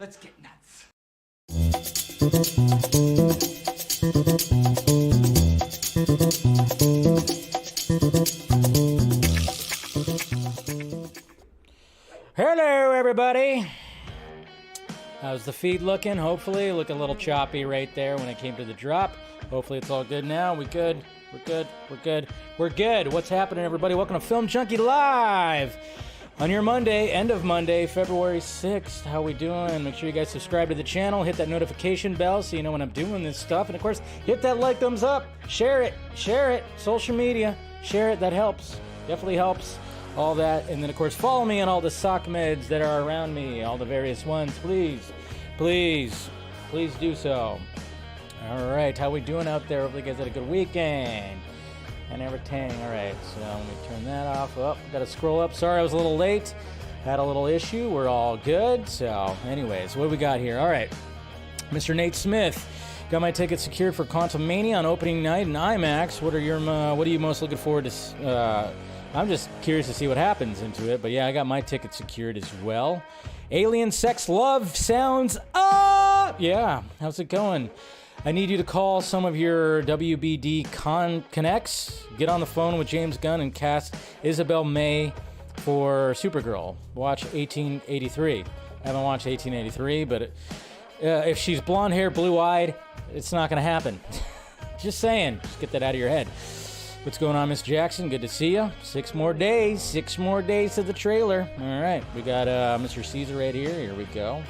Let's get nuts. Hello, everybody. How's the feed looking? Hopefully, look a little choppy right there when it came to the drop. Hopefully, it's all good now. We good? We're good. We're good. We're good. What's happening, everybody? Welcome to Film Junkee Live on your Monday, end of Monday, February 6th. How we doing? Make sure you guys subscribe to the channel. Hit that notification bell so you know when I'm doing this stuff. And, of course, hit that like, thumbs up. Share it. Share it. Social media. Share it. That helps. Definitely helps. All that. And then, of course, follow me on all the sock meds that are around me. All the various ones. Please. Please. Please do so. All right. How we doing out there? Hopefully you guys had a good weekend. And everything. All right, so let me turn that off. Oh, got to scroll up. Sorry, I was a little late. Had a little issue. We're all good. So, anyways, what do we got here? All right, Mr. Nate Smith. Got my ticket secured for Quantumania on opening night in IMAX. What are you most looking forward to? I'm just curious to see what happens into it. But yeah, I got my ticket secured as well. Alien Sex Love Sounds Up. Yeah, how's it going? I need you to call some of your WBD connects, get on the phone with James Gunn, and cast Isabel May for Supergirl. Watch 1883. I haven't watched 1883, but if she's blonde hair, blue-eyed, it's not going to happen. Just saying. Just get that out of your head. What's going on, Miss Jackson? Good to see you. 6 more days. 6 more days to the trailer. All right. We got Mr. Caesar right here. Here we go.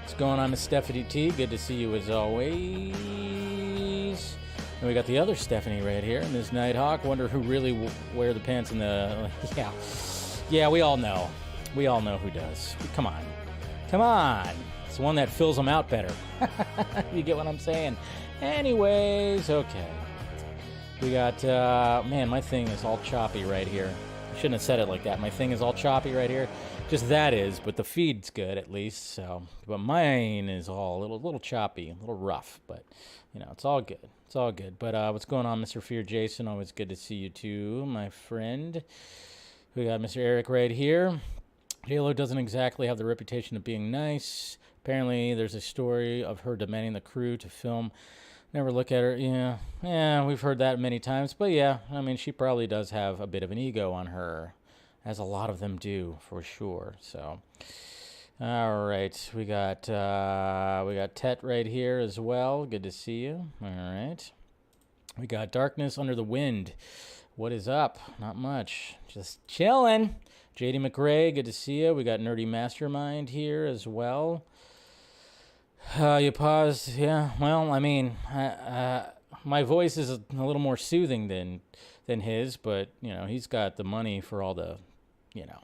What's going on, Miss Stephanie T? Good to see you as always. And we got the other Stephanie right here, Ms. Nighthawk. Wonder who really wear the pants in the... Yeah, we all know. We all know who does. Come on. Come on. It's the one that fills them out better. You get what I'm saying? Anyways, okay. We got... man, my thing is all choppy right here. I shouldn't have said it like that. My thing is all choppy right here. Just that is, but the feed's good at least. So, but mine is all a little choppy, a little rough. But you know, it's all good. It's all good. But what's going on, Mr. Fear Jason? Always good to see you too, my friend. We got Mr. Eric right here. J-Lo doesn't exactly have the reputation of being nice. Apparently, there's a story of her demanding the crew to film. Never look at her. Yeah, we've heard that many times. But yeah, I mean, she probably does have a bit of an ego on her. As a lot of them do, for sure. So, all right, we got Tet right here as well. Good to see you. All right, we got Darkness Under the Wind. What is up? Not much. Just chilling. JD McRae, good to see you. We got Nerdy Mastermind here as well. You paused. Yeah. Well, I mean, my voice is a little more soothing than his, but you know, he's got the money for all the, you know,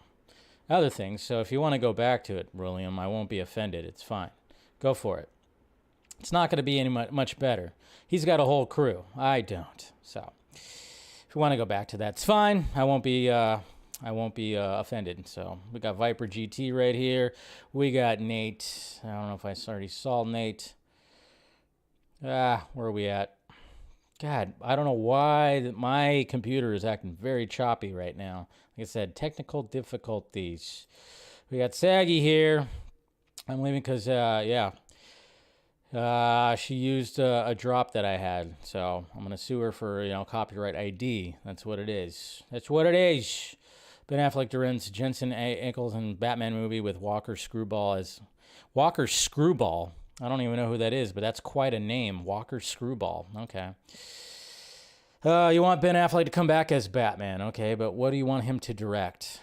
other things. So if you want to go back to it, William, I won't be offended. It's fine. Go for it. It's not going to be any much better. He's got a whole crew. I don't. So if you want to go back to that, it's fine. I won't be offended. So we got Viper GT right here. We got Nate. I don't know if I already saw Nate. Where are we at? God, I don't know why my computer is acting very choppy right now. Like I said, technical difficulties. We got Saggy here. I'm leaving because, she used a drop that I had. So I'm going to sue her for, copyright ID. That's what it is. That's what it is. Ben Affleck directs Jensen Ackles and Batman movie with Walker Screwball as... Walker Screwball? I don't even know who that is, but that's quite a name. Walker Screwball. Okay. You want Ben Affleck to come back as Batman. Okay, but what do you want him to direct?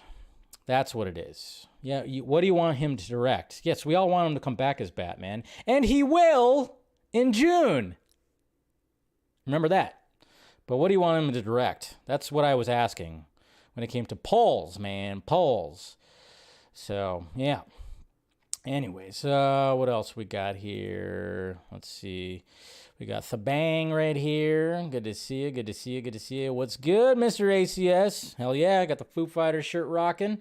That's what it is. Yeah, what do you want him to direct? Yes, we all want him to come back as Batman. And he will in June. Remember that. But what do you want him to direct? That's what I was asking when it came to polls, man. Polls. So, yeah. Anyways, what else we got here? Let's see. We got Thabang right here. Good to see you. Good to see you. Good to see you. What's good, Mr. ACS? Hell yeah, I got the Foo Fighters shirt rocking.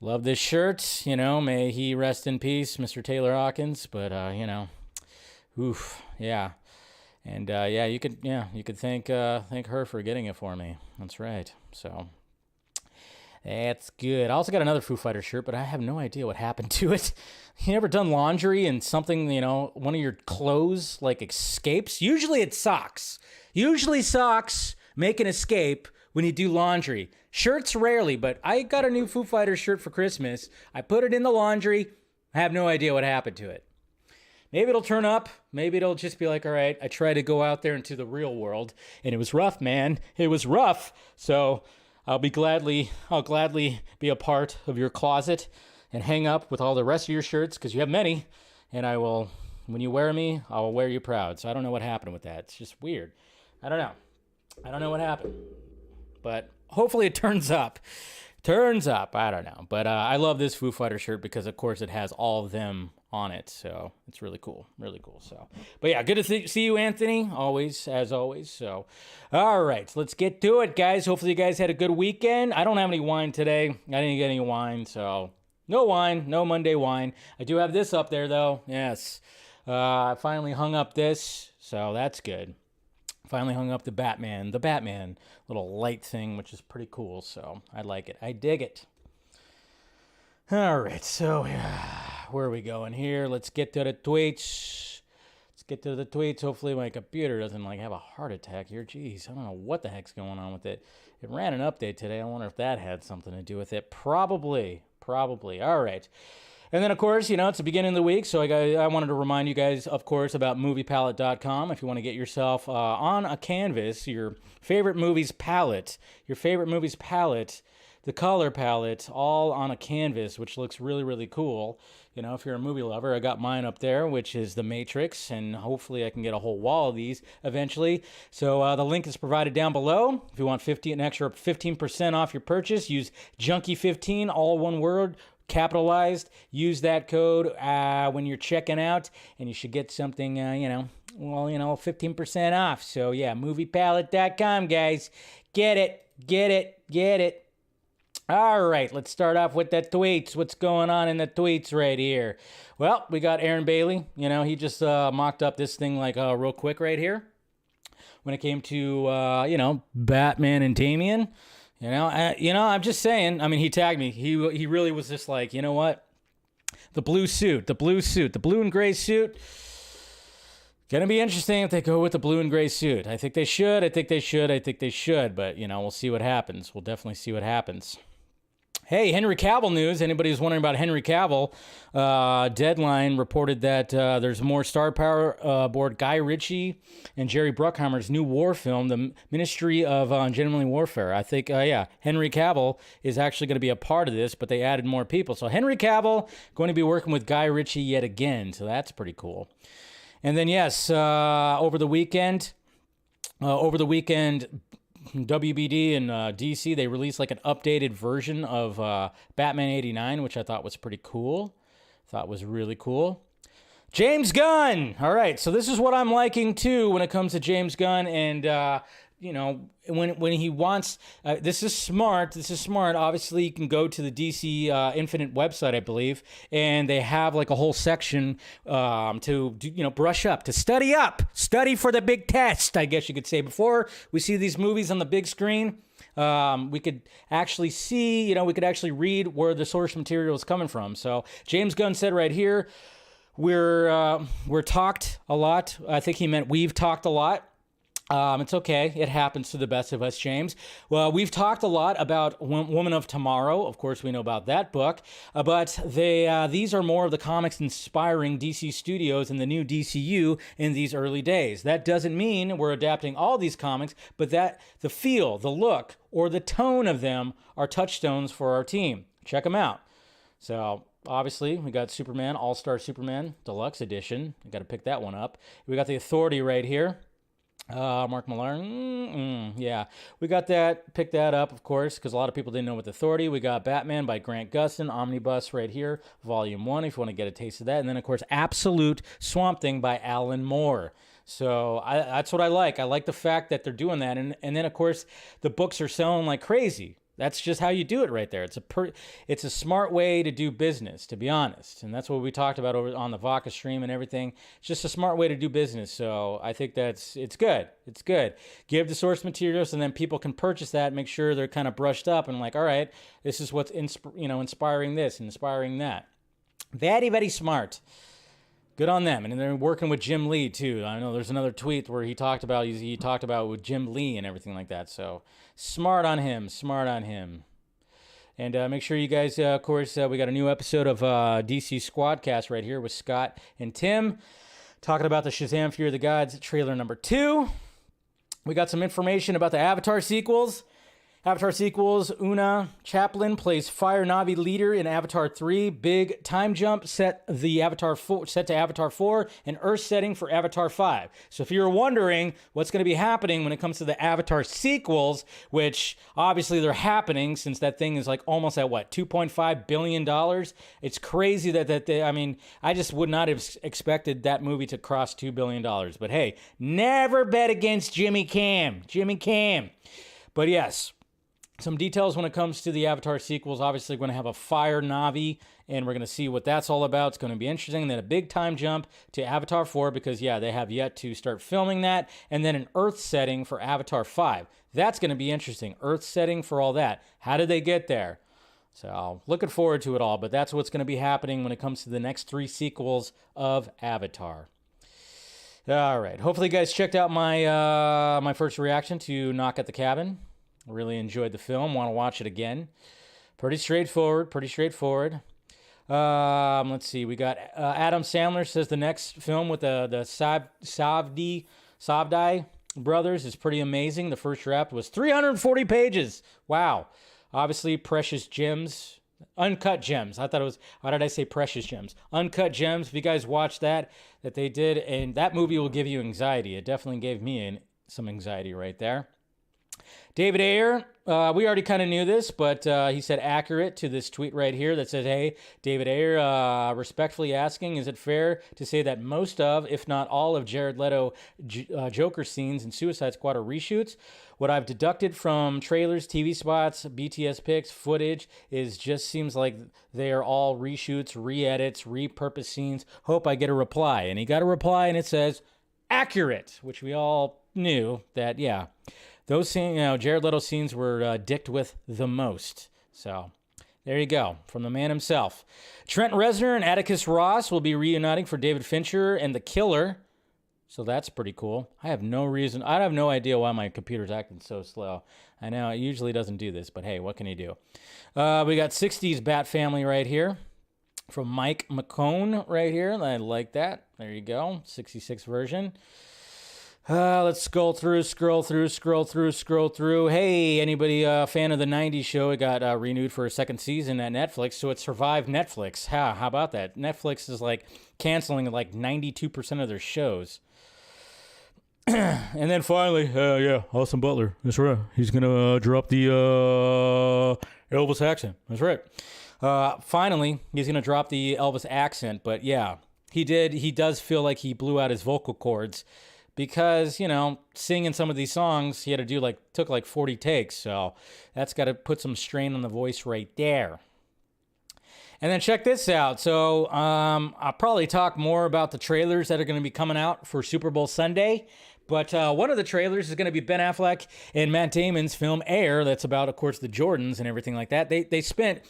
Love this shirt. May he rest in peace, Mr. Taylor Hawkins. But oof, yeah. And you could thank her for getting it for me. That's right. So That's good. I also got another Foo Fighters shirt, but I have no idea what happened to it. You ever done laundry and something, one of your clothes like escapes? Usually it's socks. Usually socks make an escape when you do laundry. Shirts rarely, but I got a new Foo Fighters shirt for Christmas. I put it in the laundry. I have no idea what happened to it. Maybe it'll turn up. Maybe it'll just be like, all right, I tried to go out there into the real world, and it was rough, man. It was rough. So I'll gladly be a part of your closet and hang up with all the rest of your shirts, because you have many, and I will, when you wear me, I will wear you proud. So I don't know what happened with that. It's just weird. I don't know what happened, but hopefully it turns up. I don't know. But I love this Foo Fighter shirt because, of course, it has all of them on it. So it's really cool. Really cool. So, but yeah, good to see you, Anthony. Always, as always. So, all right, let's get to it, guys. Hopefully you guys had a good weekend. I don't have any wine today. I didn't get any wine. So no wine, no Monday wine. I do have this up there, though. Yes. I finally hung up this. So that's good. Finally hung up the Batman little light thing, which is pretty cool. So I like it. I dig it. All right. So where are we going here? Let's get to the tweets. Hopefully my computer doesn't have a heart attack here. Jeez, I don't know what the heck's going on with it. It ran an update today. I wonder if that had something to do with it. Probably. All right. And then, of course, it's the beginning of the week, so I wanted to remind you guys, of course, about moviepalette.com. If you want to get yourself on a canvas, your favorite movie's palette, the color palette, all on a canvas, which looks really, really cool. If you're a movie lover, I got mine up there, which is The Matrix, and hopefully I can get a whole wall of these eventually. So the link is provided down below. If you want an extra 15% off your purchase, use Junkee15, all one word, capitalized. Use that code when you're checking out, and you should get something, 15% off. So yeah, moviepalette.com, guys. Get it. All right, let's start off with the tweets. What's going on in the tweets right here? Well, we got Aaron Bailey. He just mocked up this thing real quick right here. When it came to, Batman and Damian. I'm just saying. I mean, he tagged me. He really was just like, you know what? The blue and gray suit. Gonna be interesting if they go with the blue and gray suit. I think they should. But we'll see what happens. We'll definitely see what happens. Hey, Henry Cavill news. Anybody who's wondering about Henry Cavill, Deadline reported that there's more star power aboard Guy Ritchie and Jerry Bruckheimer's new war film, The Ministry of Genuine Warfare. I think, Henry Cavill is actually going to be a part of this, but they added more people. So Henry Cavill going to be working with Guy Ritchie yet again. So that's pretty cool. And then, yes, over the weekend, WBD and DC, they released an updated version of Batman 89, which I thought was pretty cool. Thought was really cool. James Gunn! All right, so this is what I'm liking, too, when it comes to James Gunn. And, when he wants... this is smart. Obviously, you can go to the DC Infinite website, I believe, and they have a whole section to brush up, to study up. Study for the big test, I guess you could say. Before we see these movies on the big screen, we could actually see, we could actually read where the source material is coming from. So James Gunn said right here, we're talked a lot. I think he meant we've talked a lot. It's okay. It happens to the best of us, James. Well, we've talked a lot about Woman of Tomorrow. Of course, we know about that book. But these are more of the comics inspiring DC Studios and the new DCU in these early days. That doesn't mean we're adapting all these comics, but that the feel, the look, or the tone of them are touchstones for our team. Check them out. So... obviously, we got Superman, All-Star Superman, Deluxe Edition. I got to pick that one up. We got the Authority right here. Mark Millar. Yeah, we got that. Pick that up, of course, because a lot of people didn't know what the Authority. We got Batman by Grant Gustin, Omnibus right here, Volume 1, if you want to get a taste of that. And then, of course, Absolute Swamp Thing by Alan Moore. So that's what I like. I like the fact that they're doing that. And then, of course, the books are selling like crazy. That's just how you do it right there. It's a smart way to do business, to be honest. And that's what we talked about over on the Vodka stream and everything. It's just a smart way to do business. So I think it's good. It's good. Give the source materials, and then people can purchase that, make sure they're kind of brushed up and like, all right, this is what's inspiring this, inspiring that. Very, very smart. Good on them. And they're working with Jim Lee too. I know there's another tweet where he talked about with Jim Lee and everything like that. So smart on him. Smart on him. And make sure you guys, of course, we got a new episode of DC Squadcast right here with Scott and Tim talking about the Shazam Fury of the Gods trailer number 2. We got some information about the Avatar sequels. Una Chaplin plays Fire Na'vi leader in Avatar 3. Big time jump set to Avatar 4, and Earth setting for Avatar 5. So if you're wondering what's going to be happening when it comes to the Avatar sequels, which obviously they're happening since that thing is like almost at what, $2.5 billion? It's crazy I just would not have expected that movie to cross $2 billion. But hey, never bet against Jimmy Cam. But yes. Some details when it comes to the Avatar sequels. Obviously, we're going to have a Fire Na'vi, and we're going to see what that's all about. It's going to be interesting. And then a big time jump to Avatar 4 because, yeah, they have yet to start filming that. And then an Earth setting for Avatar 5. That's going to be interesting. Earth setting for all that. How did they get there? So looking forward to it all. But that's what's going to be happening when it comes to the next 3 sequels of Avatar. All right. Hopefully, you guys checked out my first reaction to Knock at the Cabin. Really enjoyed the film. Want to watch it again. Pretty straightforward. Let's see. We got Adam Sandler says the next film with the Savdai brothers is pretty amazing. The first draft was 340 pages. Wow. Obviously, precious gems. Uncut gems. I thought it was, why did I say precious gems? Uncut gems. If you guys watched that they did, and that movie will give you anxiety. It definitely gave me some anxiety right there. David Ayer, we already kind of knew this, but he said accurate to this tweet right here that says, hey, David Ayer respectfully asking, is it fair to say that most of, if not all of Jared Leto Joker scenes in Suicide Squad are reshoots? What I've deducted from trailers, TV spots, BTS pics, footage just seems like they are all reshoots, re-edits, repurposed scenes. Hope I get a reply. And he got a reply and it says accurate, which we all knew that, yeah. Those scenes, Jared Leto scenes were dicked with the most. So there you go, from the man himself. Trent Reznor and Atticus Ross will be reuniting for David Fincher and The Killer. So that's pretty cool. I have no idea why my computer's acting so slow. I know it usually doesn't do this, but hey, what can you do? We got 60s Bat Family right here from Mike McCone right here. I like that. There you go, 66 version. Let's scroll through. Hey, anybody fan of the 90s show? It got renewed for a second season at Netflix, so it survived Netflix. How about that? Netflix is like canceling like 92% of their shows. And then finally, Austin Butler. That's right. He's going to drop the Elvis accent. That's right. Finally, he's going to drop the Elvis accent, but yeah, he does feel like he blew out his vocal cords. Because, singing some of these songs, he had to took like 40 takes. So that's got to put some strain on the voice right there. And then check this out. So I'll probably talk more about the trailers that are going to be coming out for Super Bowl Sunday. But one of the trailers is going to be Ben Affleck and Matt Damon's film Air. That's about, of course, the Jordans and everything like that. They spent...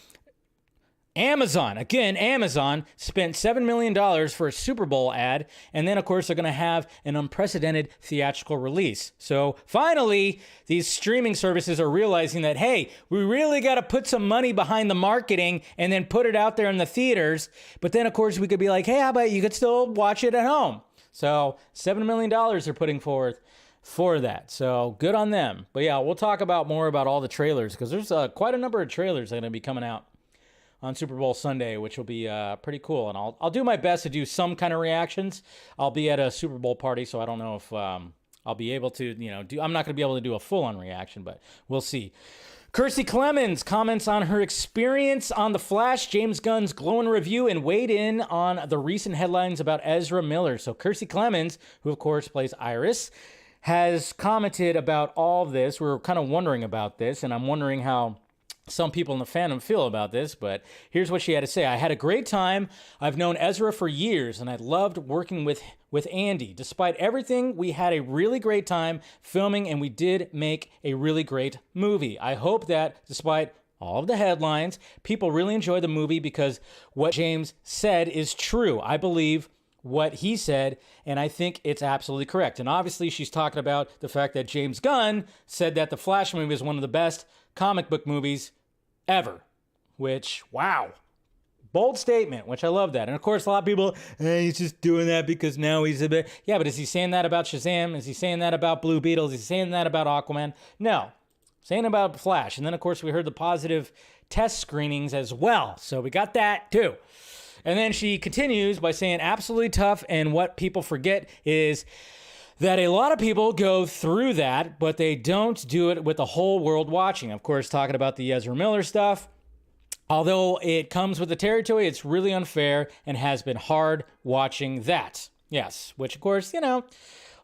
Amazon spent $7 million for a Super Bowl ad, and then, of course, they're going to have an unprecedented theatrical release. So, finally, these streaming services are realizing that, hey, we really got to put some money behind the marketing and then put it out there in the theaters. But then, of course, we could be like, hey, how about you could still watch it at home? So, $7 million they're putting forth for that. So, good on them. But, yeah, we'll talk more about all the trailers because there's quite a number of trailers that are going to be coming out on Super Bowl Sunday, which will be pretty cool. And I'll do my best to do some kind of reactions. I'll be at a Super Bowl party, so I don't know if I'll be able to, I'm not going to be able to do a full-on reaction, but we'll see. Kiersey Clemons comments on her experience on The Flash, James Gunn's glowing review, and weighed in on the recent headlines about Ezra Miller. So Kiersey Clemons, who of course plays Iris, has commented about all of this. We were kind of wondering about this, and I'm wondering how some people in the fandom feel about this, but here's what she had to say. I had a great time. I've known Ezra for years, and I loved working with Andy. Despite everything, we had a really great time filming, and we did make a really great movie. I hope that, despite all of the headlines, people really enjoy the movie because what James said is true. I believe what he said, and I think it's absolutely correct. And obviously, she's talking about the fact that James Gunn said that the Flash movie is one of the best comic book movies ever, which, wow, bold statement, which I love that. And of course, a lot of people, he's just doing that because now he's a bit, yeah, but is he saying that about Shazam? Is he saying that about Blue Beetle? Is he saying that about Aquaman? No, saying about Flash. And then, of course, we heard the positive test screenings as well. So we got that too. And then she continues by saying, absolutely tough. And what people forget is that a lot of people go through that, but they don't do it with the whole world watching. Of course, talking about the Ezra Miller stuff. Although it comes with the territory, it's really unfair and has been hard watching that. Yes, which of course, you know,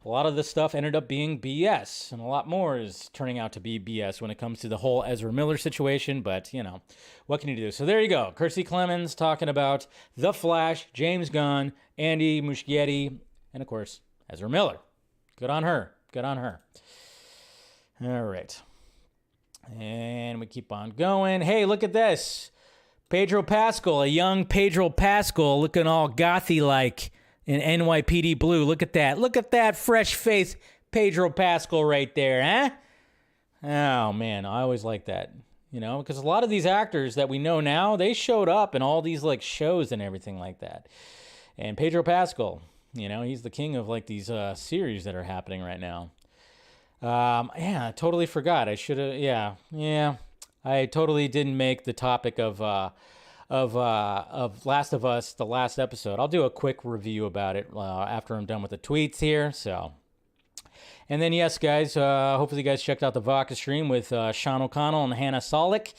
a lot of this stuff ended up being BS, and a lot more is turning out to be BS when it comes to the whole Ezra Miller situation, but, you know, what can you do? So there you go. Kirstie Clemens talking about The Flash, James Gunn, Andy Muschietti, and, of course, Ezra Miller. Good on her. Good on her. All right. And we keep on going. Hey, look at this. Pedro Pascal, a young Pedro Pascal looking all gothy-like in NYPD Blue. Look at that. Look at that fresh face Pedro Pascal right there, huh? Oh, man, I always like that, you know, because a lot of these actors that we know now, they showed up in all these, like, shows and everything like that. And Pedro Pascal, you know, he's the king of, like, these series that are happening right now. Yeah, I totally forgot. I should have, yeah. I totally didn't make the topic of Last of Us, the last episode. I'll do a quick review about it after I'm done with the tweets here. So, and then yes, guys, hopefully you guys checked out the Vodka stream with Sean O'Connell and Hannah Solick,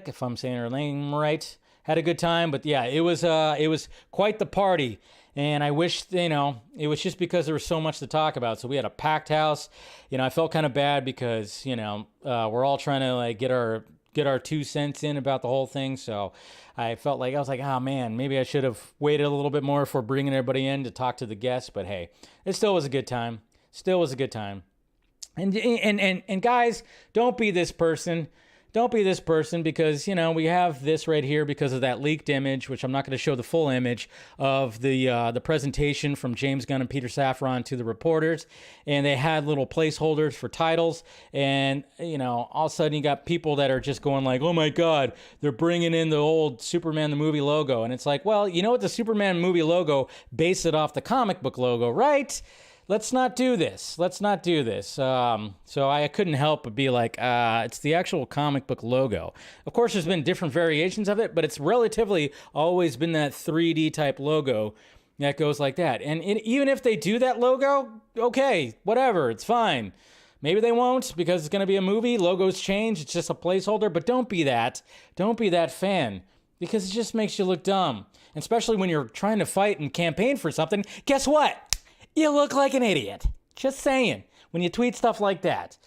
if I'm saying her name right. Had a good time, but yeah, it was quite the party. And I wish, you know, it was just because there was so much to talk about. So we had a packed house. You know, I felt kind of bad because, you know, we're all trying to like get our 2 cents in about the whole thing. So I felt like, I was like, oh man, maybe I should have waited a little bit more for bringing everybody in to talk to the guests. But hey, it still was a good time. And guys, don't be this person. Don't be this person because, you know, we have this right here because of that leaked image, which I'm not going to show the full image of the presentation from James Gunn and Peter Safran to the reporters. And they had little placeholders for titles. And, you know, all of a sudden you got people that are just going like, oh my God, they're bringing in the old Superman the movie logo. And it's like, well, you know what? The Superman movie logo based it off the comic book logo, right? Let's not do this. So I couldn't help but be like, it's the actual comic book logo. Of course, there's been different variations of it, but it's relatively always been that 3D type logo that goes like that. And even if they do that logo, okay, whatever, it's fine. Maybe they won't because it's going to be a movie. Logos change. It's just a placeholder. But don't be that. Don't be that fan because it just makes you look dumb. And especially when you're trying to fight and campaign for something. Guess what? You look like an idiot. Just saying. When you tweet stuff like that,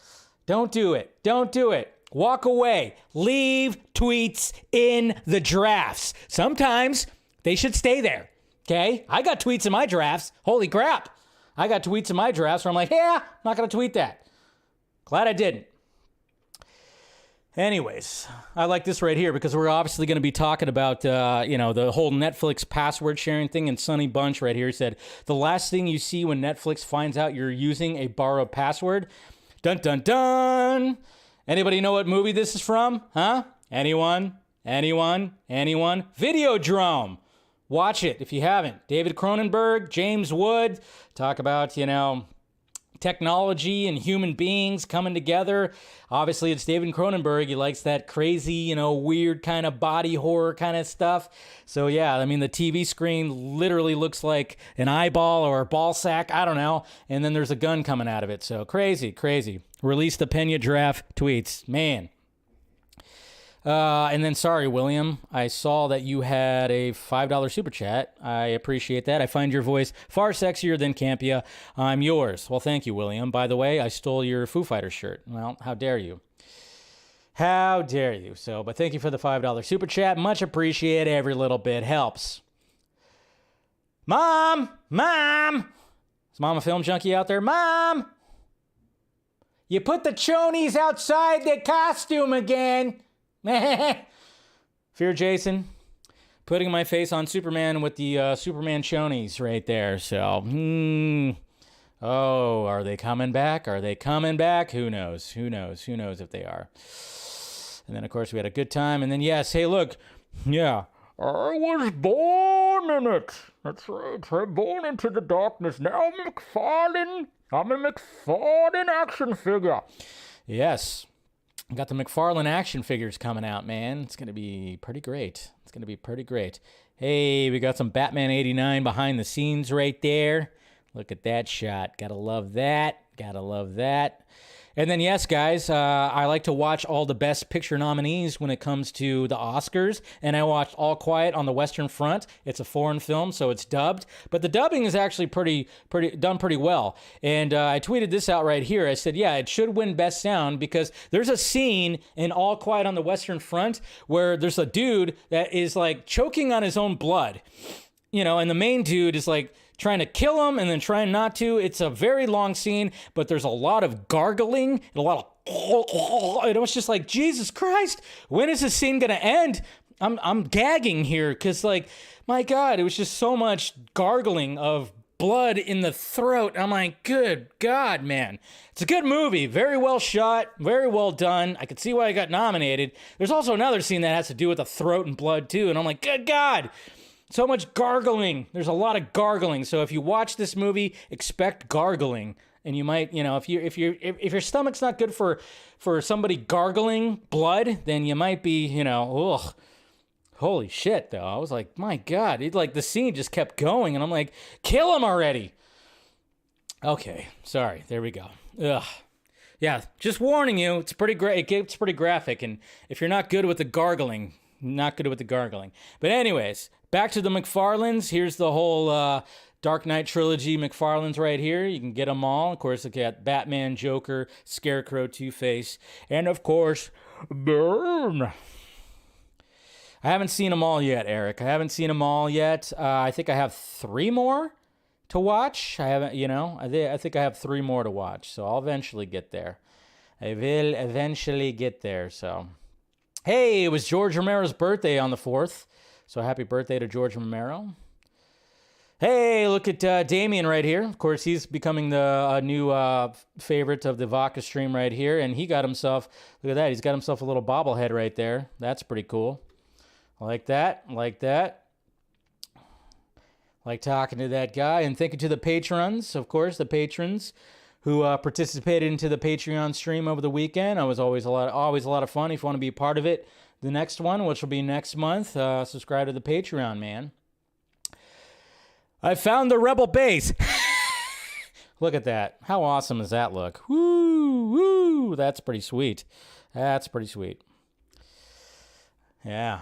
don't do it. Don't do it. Walk away. Leave tweets in the drafts. Sometimes they should stay there. Okay? I got tweets in my drafts. Holy crap. I got tweets in my drafts where I'm like, yeah, I'm not going to tweet that. Glad I didn't. Anyways, I like this right here because we're obviously going to be talking about, you know, the whole Netflix password sharing thing. And Sonny Bunch right here said, the last thing you see when Netflix finds out you're using a borrowed password. Dun, dun, dun. Anybody know what movie this is from? Huh? Anyone? Videodrome. Watch it if you haven't. David Cronenberg, James Wood, talk about, you know, technology and human beings coming together. Obviously, it's David Cronenberg. He likes that crazy, you know, weird kind of body horror kind of stuff. So, yeah, I mean, the TV screen literally looks like an eyeball or a ball sack. I don't know. And then there's a gun coming out of it. So, crazy. Release the Pena draft tweets. Man. And then, sorry, William, I saw that you had a $5 super chat. I appreciate that. I find your voice far sexier than Campia. I'm yours. Well, thank you, William. By the way, I stole your Foo Fighters shirt. Well, how dare you? How dare you? So, but thank you for the $5 super chat. Much appreciated. Every little bit helps. Mom! Mom! Is Mom a film junkie out there? Mom! You put the chonies outside the costume again. Fear Jason. Putting my face on Superman with the Superman chonies right there. So, oh, are they coming back? Are they coming back? Who knows? Who knows? Who knows if they are? And then, of course, we had a good time. And then, yes, hey, look. Yeah. I was born in it. That's right. I'm born into the darkness. Now I'm McFarlane. I'm a McFarlane action figure. Yes. Got the McFarlane action figures coming out, man. It's going to be pretty great. It's going to be pretty great. Hey, we got some Batman 89 behind the scenes right there. Look at that shot. Gotta love that. Gotta love that. And then, yes, guys, I like to watch all the Best Picture nominees when it comes to the Oscars. And I watched All Quiet on the Western Front. It's a foreign film, so it's dubbed. But the dubbing is actually done pretty well. And I tweeted this out right here. I said, yeah, it should win Best Sound because there's a scene in All Quiet on the Western Front where there's a dude that is like choking on his own blood. You know, and the main dude is like trying to kill him and then trying not to. It's a very long scene, but there's a lot of gargling and a lot of, and it was just like, Jesus Christ, when is this scene gonna end? I'm gagging here because, like, my God, it was just so much gargling of blood in the throat. I'm like, good God, man. It's a good movie, very well shot, very well done. I could see why I got nominated. There's also another scene that has to do with the throat and blood too, and I'm like, good God. So much gargling. There's a lot of gargling. So if you watch this movie, expect gargling, and you might, you know, if your stomach's not good for somebody gargling blood, then you might be, you know, ugh. Holy shit, though. I was like, my God, the scene just kept going, and I'm like, kill him already. Okay, sorry. There we go. Ugh. Yeah, just warning you. It's pretty great. It gets pretty graphic, and if you're not good with the gargling, not good with the gargling. But anyways. Back to the McFarlanes. Here's the whole Dark Knight trilogy McFarlanes right here. You can get them all. Of course, look at Batman, Joker, Scarecrow, Two-Face, and of course, Burn. I haven't seen them all yet, Eric. I haven't seen them all yet. I think I have 3 more to watch. I haven't, you know, I think I have 3 more to watch. So I'll eventually get there. I will eventually get there. So, hey, it was George Romero's birthday on the 4th. So happy birthday to George Romero. Hey, look at Damien right here. Of course, he's becoming the new favorite of the Vodka stream right here. And he got himself, look at that, he's got himself a little bobblehead right there. That's pretty cool. I like that. I like that. Like talking to that guy. And thank you to the patrons, of course, the patrons who participated into the Patreon stream over the weekend. It was always a lot of fun. If you want to be a part of it, the next one, which will be next month, subscribe to the Patreon, man. I found the Rebel base. Look at that. How awesome does that look? Woo, woo. That's pretty sweet. That's pretty sweet. Yeah.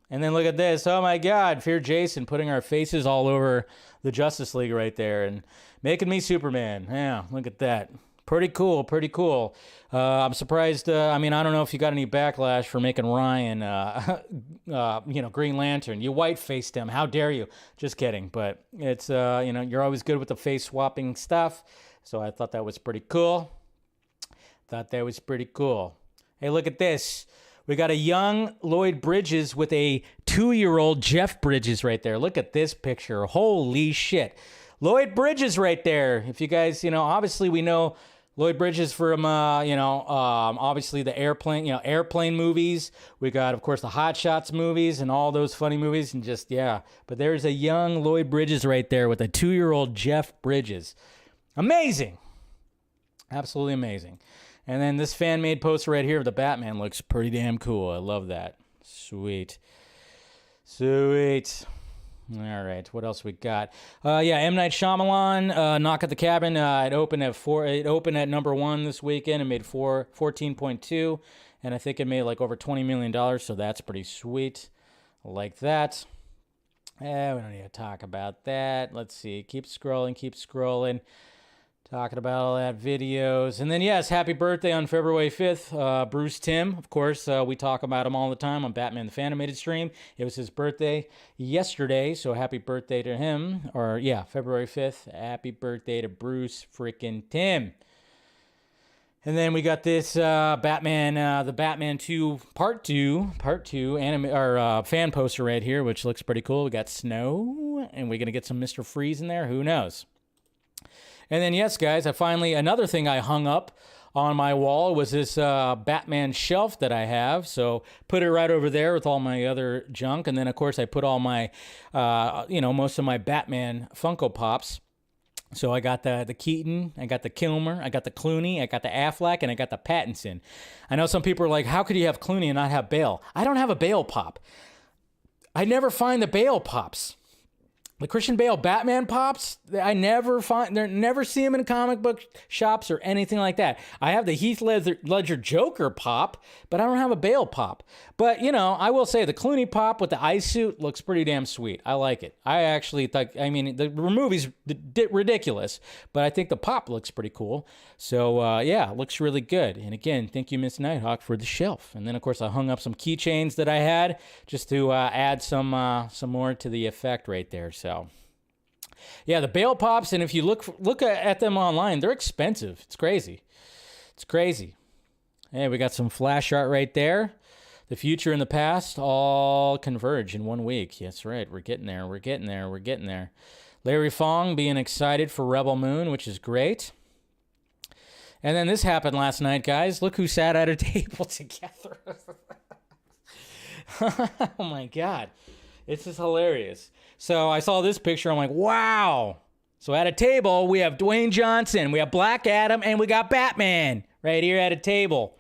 And then look at this. Oh, my God. Fear Jason putting our faces all over the Justice League right there and making me Superman. Yeah, look at that. Pretty cool, pretty cool. I'm surprised. I mean, I don't know if you got any backlash for making Ryan, Green Lantern. You white-faced him. How dare you? Just kidding. But it's, you're always good with the face-swapping stuff. So I thought that was pretty cool. Hey, look at this. We got a young Lloyd Bridges with a 2-year-old Jeff Bridges right there. Look at this picture. Holy shit. Lloyd Bridges right there. If you guys, obviously we know Lloyd Bridges from, obviously the airplane movies. We got, of course, the Hot Shots movies and all those funny movies and just, yeah. But there's a young Lloyd Bridges right there with a 2-year-old Jeff Bridges. Amazing. Absolutely amazing. And then this fan-made poster right here of the Batman looks pretty damn cool. I love that. Sweet. All right, what else we got? M. Night Shyamalan, Knock at the Cabin. It opened at number 1 this weekend. It made 14.2, and I think it made like over $20 million. So that's pretty sweet. I like that. We don't need to talk about that. Let's see. Keep scrolling. Talking about all that videos. And then, yes, happy birthday on February 5th. Bruce Timm, of course. We talk about him all the time on Batman the Fanimated stream. It was his birthday yesterday, so happy birthday to him. Or, yeah, February 5th. Happy birthday to Bruce freaking Timm. And then we got this Batman, the Batman 2 Part 2 fan poster right here, which looks pretty cool. We got snow, and we're going to get some Mr. Freeze in there. Who knows? And then, yes, guys, another thing I hung up on my wall was this Batman shelf that I have. So put it right over there with all my other junk. And then, of course, I put all my, most of my Batman Funko Pops. So I got the Keaton, I got the Kilmer, I got the Clooney, I got the Affleck, and I got the Pattinson. I know some people are like, how could you have Clooney and not have Bale? I don't have a Bale pop. I never find the Bale pops. The Christian Bale Batman pops, I never see them in comic book shops or anything like that. I have the Heath Ledger Joker pop, but I don't have a Bale pop. But, I will say the Clooney pop with the ice suit looks pretty damn sweet. I like it. I actually thought, the movie's ridiculous, but I think the pop looks pretty cool. So, yeah, it looks really good. And again, thank you, Miss Nighthawk, for the shelf. And then, of course, I hung up some keychains that I had just to add some more to the effect right there. So, yeah, the Bale pops, and if you look at them online, they're expensive. It's crazy. It's crazy. Hey, we got some flash art right there. The future and the past all converge in 1 week. That's right. We're getting there. We're getting there. We're getting there. Larry Fong being excited for Rebel Moon, which is great. And then this happened last night, guys. Look who sat at a table together. Oh, my God. This is hilarious. So I saw this picture. I'm like, wow. So at a table, we have Dwayne Johnson, we have Black Adam, and we got Batman right here at a table.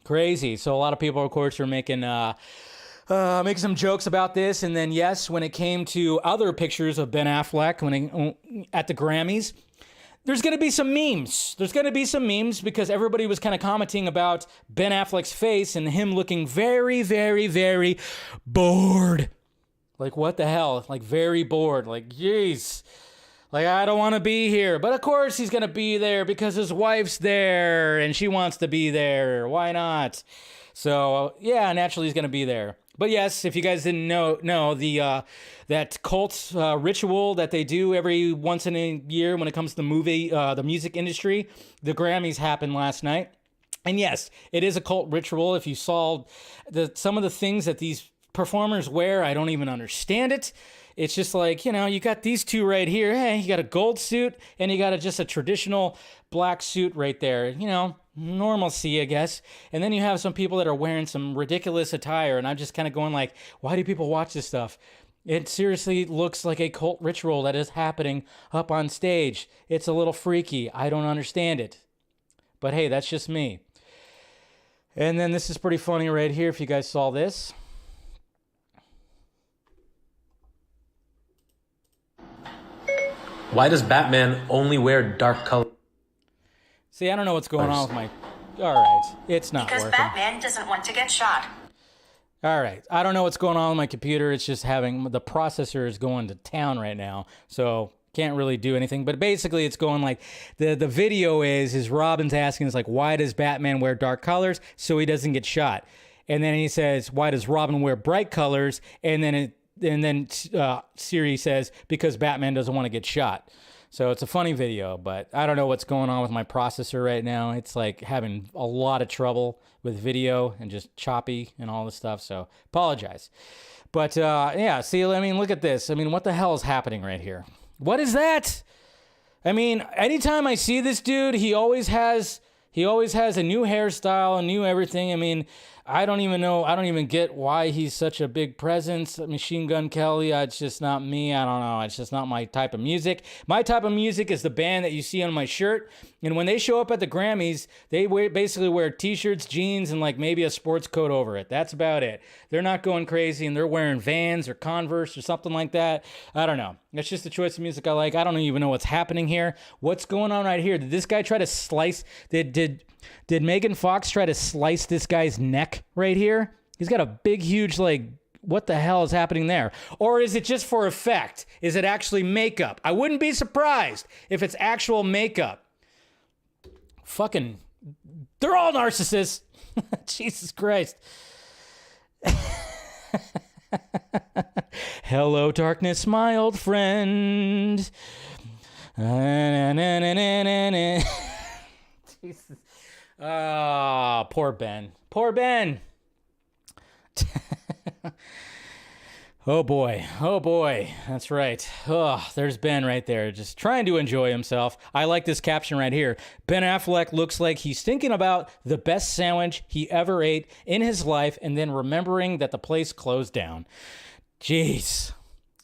Crazy. So a lot of people, of course, are making some jokes about this. And then, yes, when it came to other pictures of Ben Affleck at the Grammys, there's going to be some memes. There's going to be some memes because everybody was kind of commenting about Ben Affleck's face and him looking very, very, very bored. Like, what the hell? Like, very bored. Like, jeez. Like, I don't want to be here. But, of course, he's going to be there because his wife's there and she wants to be there. Why not? So, yeah, naturally he's going to be there. But, yes, if you guys didn't know that cult ritual that they do every once in a year when it comes to the music industry, the Grammys happened last night. And, yes, it is a cult ritual. If you saw some of the things that these performers wear, I don't even understand it. It's just like, you got these two right here. Hey, you got a gold suit and you got just a traditional black suit right there. Normalcy, I guess. And then you have some people that are wearing some ridiculous attire. And I'm just kind of going like, why do people watch this stuff? It seriously looks like a cult ritual that is happening up on stage. It's a little freaky. I don't understand it. But hey, that's just me. And then this is pretty funny right here if you guys saw this. Why does Batman only wear dark color? See, I don't know what's going on with my... All right, it's not because working. Because Batman doesn't want to get shot. All right, I don't know what's going on with my computer. It's just the processor is going to town right now, so can't really do anything. But basically, it's going like, the video is Robin's asking, it's like, why does Batman wear dark colors so he doesn't get shot? And then he says, why does Robin wear bright colors? And then Siri says, because Batman doesn't want to get shot. So it's a funny video, but I don't know what's going on with my processor right now. It's like having a lot of trouble with video and just choppy and all this stuff. So apologize. But yeah, see, look at this. What the hell is happening right here? What is that? Anytime I see this dude, he always has a new hairstyle, a new everything. I don't even know. I don't even get why he's such a big presence. Machine Gun Kelly, it's just not me. I don't know. It's just not my type of music. My type of music is the band that you see on my shirt. And when they show up at the Grammys, they basically wear t-shirts, jeans, and like maybe a sports coat over it. That's about it. They're not going crazy, and they're wearing Vans or Converse or something like that. I don't know. That's just the choice of music I like. I don't even know what's happening here. What's going on right here? Did this guy try to slice... Did Megan Fox try to slice this guy's neck right here? He's got a big, huge, like, What the hell is happening there? Or is it just for effect? Is it actually makeup? I wouldn't be surprised if it's actual makeup. Fucking, they're all narcissists. Jesus Christ. Hello, darkness, my old friend. Jesus. Oh, poor Ben. Poor Ben. Oh boy. Oh boy. That's right. Oh, there's Ben right there, just trying to enjoy himself. I like this caption right here. Ben Affleck looks like he's thinking about the best sandwich he ever ate in his life and then remembering that the place closed down. Jeez.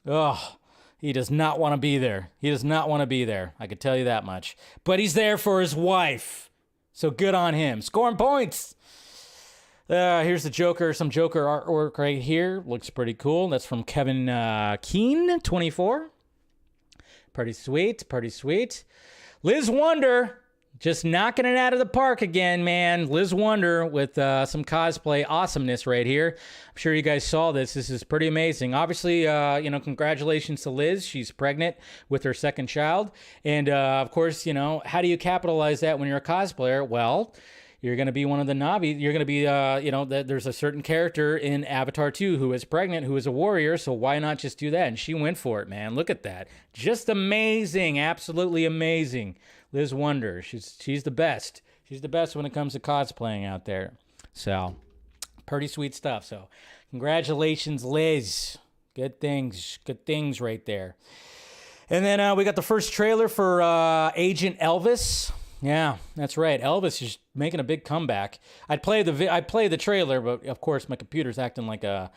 Oh, he does not want to be there. He does not want to be there. I could tell you that much. But he's there for his wife. So good on him. Scoring points. Here's the Joker, some Joker artwork right here. Looks pretty cool. That's from Kevin Keane, 24. Pretty sweet, pretty sweet. Liz Wonder, just knocking it out of the park again, man. Liz Wonder with some cosplay awesomeness right here. I'm sure you guys saw this. This is pretty amazing. Obviously, congratulations to Liz. She's pregnant with her second child. And, of course, how do you capitalize that when you're a cosplayer? Well, you're going to be one of the Navi. You're going to be, there's a certain character in Avatar 2 who is pregnant, who is a warrior. So why not just do that? And she went for it, man. Look at that. Just amazing. Absolutely amazing. Liz Wonder. She's the best. She's the best when it comes to cosplaying out there. So pretty sweet stuff. So congratulations, Liz. Good things right there. And then we got the first trailer for Agent Elvis. Yeah, that's right. Elvis is making a big comeback. I'd play the trailer, but of course my computer's acting like a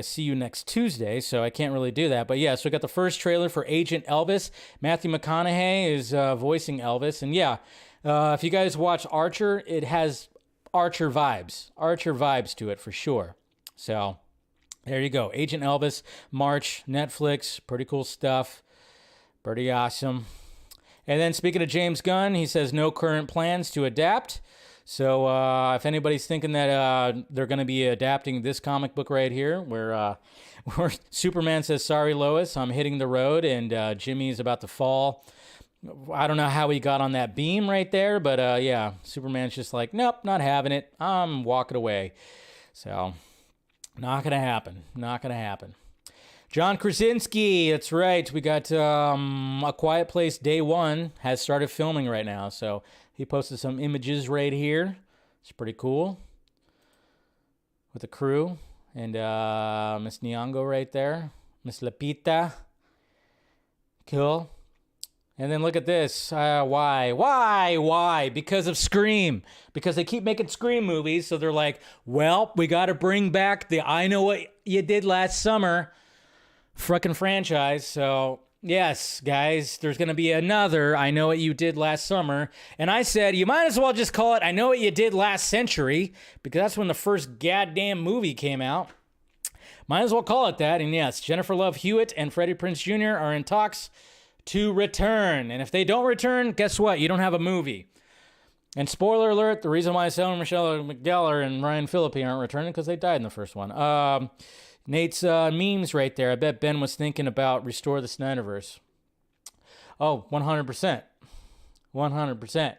see you next Tuesday, so I can't really do that. But yeah, so we got the first trailer for Agent Elvis. Matthew McConaughey is voicing Elvis, and yeah, if you guys watch Archer, it has Archer vibes to it for sure. So there you go, Agent Elvis, March, Netflix, pretty cool stuff, pretty awesome. And then speaking of James Gunn, he says no current plans to adapt. So if anybody's thinking that they're going to be adapting this comic book right here, where Superman says, "Sorry, Lois, I'm hitting the road," and Jimmy is about to fall. I don't know how he got on that beam right there, but yeah, Superman's just like, nope, not having it. I'm walking away. So not going to happen. Not going to happen. John Krasinski, that's right. We got A Quiet Place Day 1 has started filming right now. So he posted some images right here. It's pretty cool. With the crew. And Miss Nyong'o right there. Miss Lupita. Cool. And then look at this. Why? Because of Scream. Because they keep making Scream movies. So they're like, well, we got to bring back the I Know What You Did Last Summer frickin' franchise. So yes, guys, there's going to be another I Know What You Did Last Summer. And I said, you might as well just call it I Know What You Did Last Century, because that's when the first goddamn movie came out. Might as well call it that. And yes, Jennifer Love Hewitt and Freddie Prinze Jr. are in talks to return. And if they don't return, guess what? You don't have a movie. And spoiler alert, the reason why Sarah Michelle Gellar and Ryan Phillippe aren't returning because they died in the first one. Nate's memes right there. I bet Ben was thinking about Restore the Snyderverse. Oh, 100%. 100%.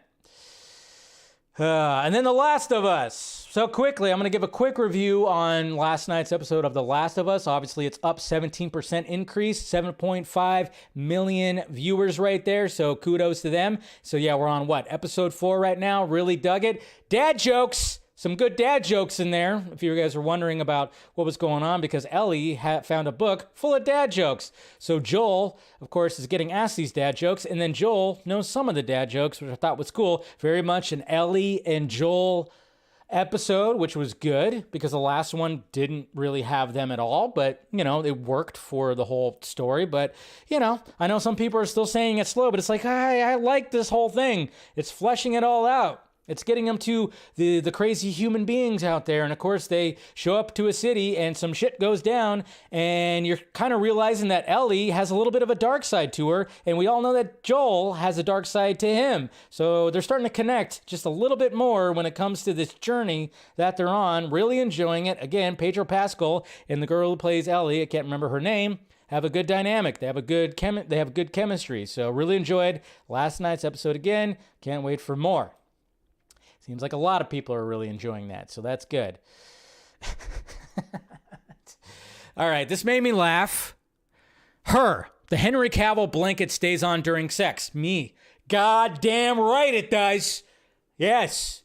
And then The Last of Us. So quickly, I'm going to give a quick review on last night's episode of The Last of Us. Obviously, it's up 17% increase, 7.5 million viewers right there. So kudos to them. So yeah, we're on episode 4 right now. Really dug it. Dad jokes. Some good dad jokes in there, if you guys are wondering about what was going on, because Ellie found a book full of dad jokes. So Joel, of course, is getting asked these dad jokes, and then Joel knows some of the dad jokes, which I thought was cool. Very much an Ellie and Joel episode, which was good, because the last one didn't really have them at all, but, it worked for the whole story. But, I know some people are still saying it's slow, but it's like, I like this whole thing. It's fleshing it all out. It's getting them to the crazy human beings out there. And of course, they show up to a city and some shit goes down. And you're kind of realizing that Ellie has a little bit of a dark side to her. And we all know that Joel has a dark side to him. So they're starting to connect just a little bit more when it comes to this journey that they're on. Really enjoying it. Again, Pedro Pascal and the girl who plays Ellie, I can't remember her name, have a good dynamic. They have good chemistry. So really enjoyed last night's episode again. Can't wait for more. Seems like a lot of people are really enjoying that, so that's good. All right, this made me laugh. The Henry Cavill blanket stays on during sex. Me. God damn right it does. Yes.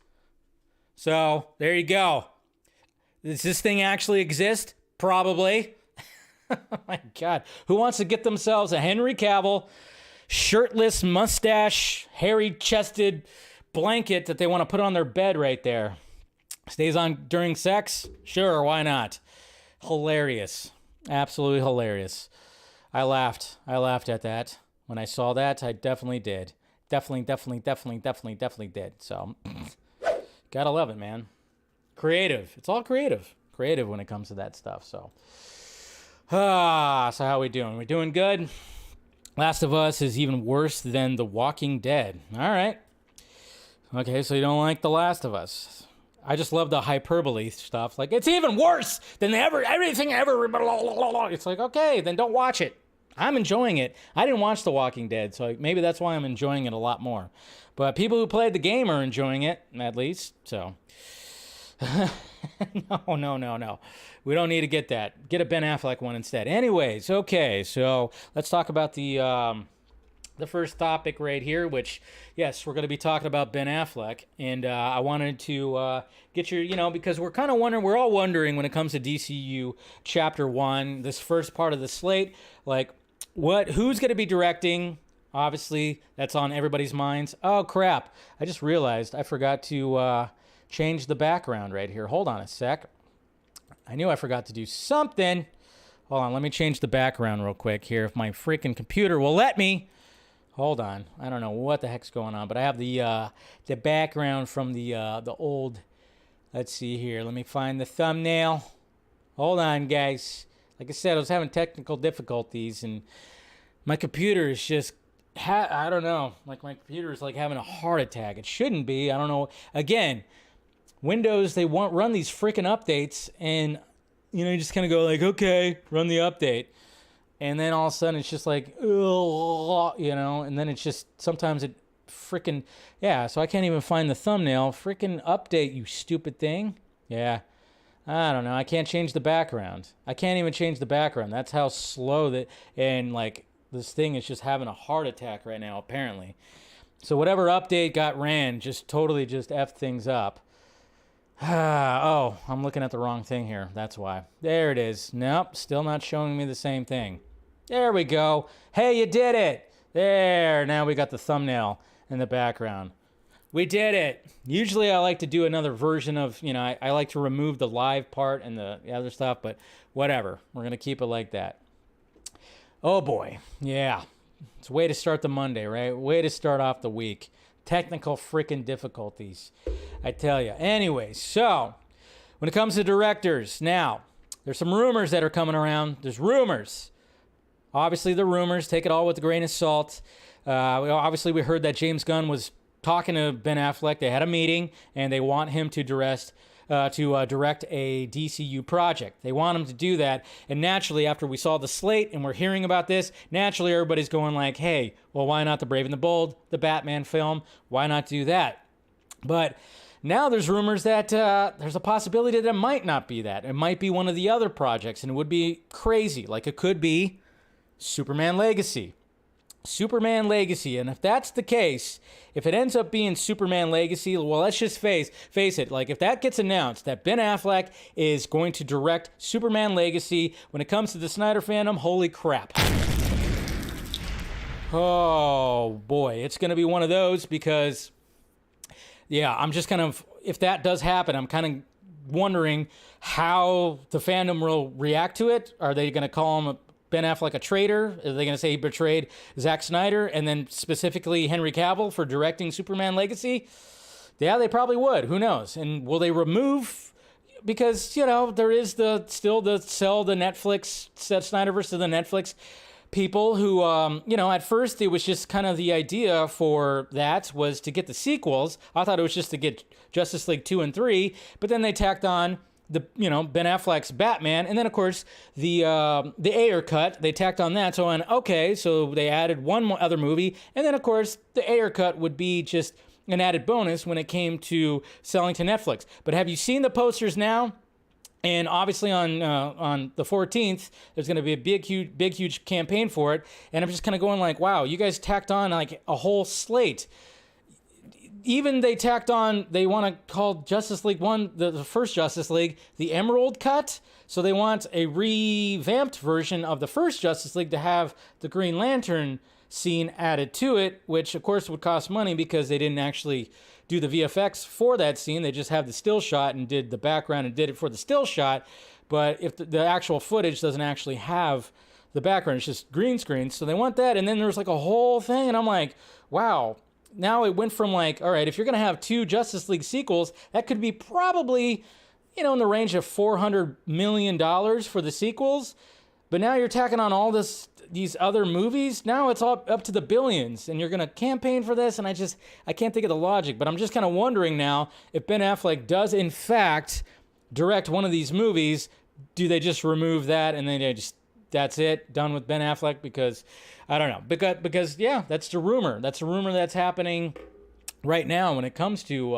So, there you go. Does this thing actually exist? Probably. Oh my God. Who wants to get themselves a Henry Cavill, shirtless, mustache, hairy-chested blanket that they want to put on their bed right there? Stays on during sex? Sure, why not? Hilarious. Absolutely hilarious. I laughed at that. When I saw that, I definitely did. Definitely did. So, gotta love it, man. Creative. It's all creative. Creative when it comes to that stuff, so. So how we doing? We doing good? Last of Us is even worse than The Walking Dead. All right. Okay, so you don't like The Last of Us. I just love the hyperbole stuff. Like, it's even worse than everything ever. It's like, okay, then don't watch it. I'm enjoying it. I didn't watch The Walking Dead, so maybe that's why I'm enjoying it a lot more. But people who played the game are enjoying it, at least, so. No. We don't need to get that. Get a Ben Affleck one instead. Anyways, okay, so let's talk about the first topic right here, which, yes, we're going to be talking about Ben Affleck. And I wanted to get your, because we're kind of wondering, we're all wondering when it comes to DCU Chapter 1, this first part of the slate, like, who's going to be directing? Obviously, that's on everybody's minds. Oh, crap. I just realized I forgot to change the background right here. Hold on a sec. I knew I forgot to do something. Hold on, let me change the background real quick here. If my freaking computer will let me. Hold on. I don't know what the heck's going on, but I have the background from the old. Let's see here. Let me find the thumbnail. Hold on, guys. Like I said, I was having technical difficulties, and my computer is just. I don't know. Like, my computer is like having a heart attack. It shouldn't be. I don't know. Again, Windows, they won't run these freaking updates, and you just kind of go like, okay, run the update, and then all of a sudden it's just like, and then it's just sometimes it freaking so I can't even find the thumbnail. Freaking update, you stupid thing. Yeah, I don't know. I can't change the background. I can't even change the background. That's how slow that, and like this thing is just having a heart attack right now apparently. So whatever update got ran just totally just effed things up. Oh, I'm looking at the wrong thing here. That's why. There it is. Nope, still not showing me the same thing. There we go. Hey, you did it. There, now we got the thumbnail in the background. We did it. Usually I like to do another version of, I like to remove the live part and the other stuff, but whatever. We're going to keep it like that. Oh, boy. Yeah. It's a way to start the Monday, right? Way to start off the week. Technical freaking difficulties, I tell you. Anyway, so when it comes to directors, now there's some rumors that are coming around. There's rumors. Obviously, the rumors. Take it all with a grain of salt. Obviously, we heard that James Gunn was talking to Ben Affleck. They had a meeting, and they want him to direct a DCU project. They want him to do that. And naturally, after we saw the slate and we're hearing about this, naturally everybody's going like, hey, well, why not The Brave and the Bold, the Batman film? Why not do that? But now there's rumors that there's a possibility that it might not be that. It might be one of the other projects, and it would be crazy. Like, it could be Superman Legacy. Superman Legacy. And if that's the case, if it ends up being Superman Legacy, well, let's just face it. Like, if that gets announced that Ben Affleck is going to direct Superman Legacy, when it comes to the Snyder fandom, holy crap. Oh boy, it's going to be one of those, because I'm just kind of, if that does happen, I'm kind of wondering how the fandom will react to it. Are they going to call him Ben Affleck a traitor? Are they going to say he betrayed Zack Snyder, and then specifically Henry Cavill for directing Superman Legacy? Yeah, they probably would. Who knows? And will they remove? Because there is still the sell the Netflix Snyderverse to the Netflix people who at first it was just kind of the idea for that was to get the sequels. I thought it was just to get Justice League 2 and 3, but then they tacked on the Ben Affleck's Batman, and then of course the Ayer cut, they tacked on that. So they added one more other movie, and then of course the Ayer cut would be just an added bonus when it came to selling to Netflix. But have you seen the posters now? And obviously on the 14th, there's going to be a big, huge campaign for it. And I'm just kind of going like, wow, you guys tacked on like a whole slate. Even they tacked on, they want to call Justice League 1, the first Justice League, the Emerald Cut. So they want a revamped version of the first Justice League to have the Green Lantern scene added to it, which of course would cost money because they didn't actually do the VFX for that scene. They just have the still shot and did the background and did it for the still shot. But if the actual footage doesn't actually have the background, it's just green screen. So they want that. And then there's like a whole thing. And I'm like, wow. Now it went from like, all right, if you're going to have 2 Justice League sequels, that could be probably, in the range of $400 million for the sequels. But now you're tacking on all these other movies. Now it's all up to the billions, and you're going to campaign for this, and I can't think of the logic. But I'm just kind of wondering now if Ben Affleck does, in fact, direct one of these movies, do they just remove that, and then that's it, done with Ben Affleck? Because, I don't know. Because yeah, that's the rumor. That's a rumor that's happening right now when it comes to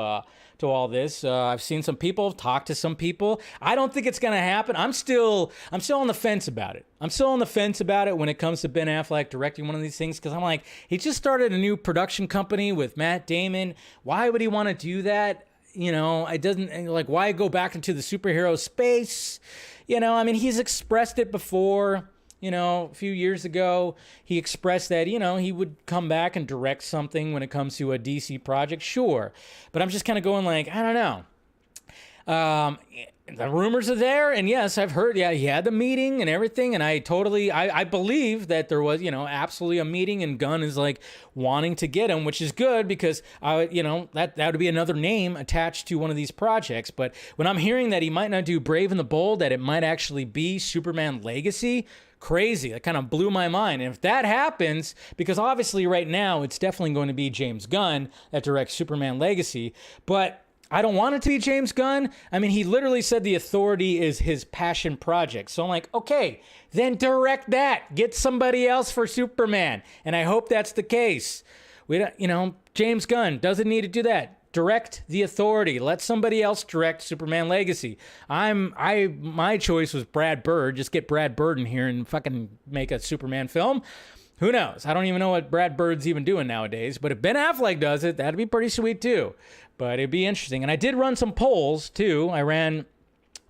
all this. I've seen some people, talked to some people. I don't think it's going to happen. I'm still on the fence about it. I'm still on the fence about it when it comes to Ben Affleck directing one of these things, because I'm like, he just started a new production company with Matt Damon. Why would he want to do that? It doesn't, like, why go back into the superhero space? He's expressed it before. A few years ago, he expressed that, he would come back and direct something when it comes to a DC project. Sure. But I'm just kind of going like, I don't know. The rumors are there. And yes, I've heard, yeah, he had the meeting and everything. And I believe that there was, absolutely a meeting, and Gunn is like wanting to get him, which is good because, that would be another name attached to one of these projects. But when I'm hearing that he might not do Brave and the Bold, that it might actually be Superman Legacy, crazy. That kind of blew my mind. And if that happens, because obviously right now it's definitely going to be James Gunn that directs Superman Legacy, but I don't want it to be James Gunn. He literally said The Authority is his passion project. So I'm like, okay, then direct that. Get somebody else for Superman. And I hope that's the case. James Gunn doesn't need to do that. Direct The Authority. Let somebody else direct Superman Legacy. My choice was Brad Bird. Just get Brad Bird in here and fucking make a Superman film. Who knows? I don't even know what Brad Bird's even doing nowadays. But if Ben Affleck does it, that'd be pretty sweet too. But it'd be interesting. And I did run some polls too. I ran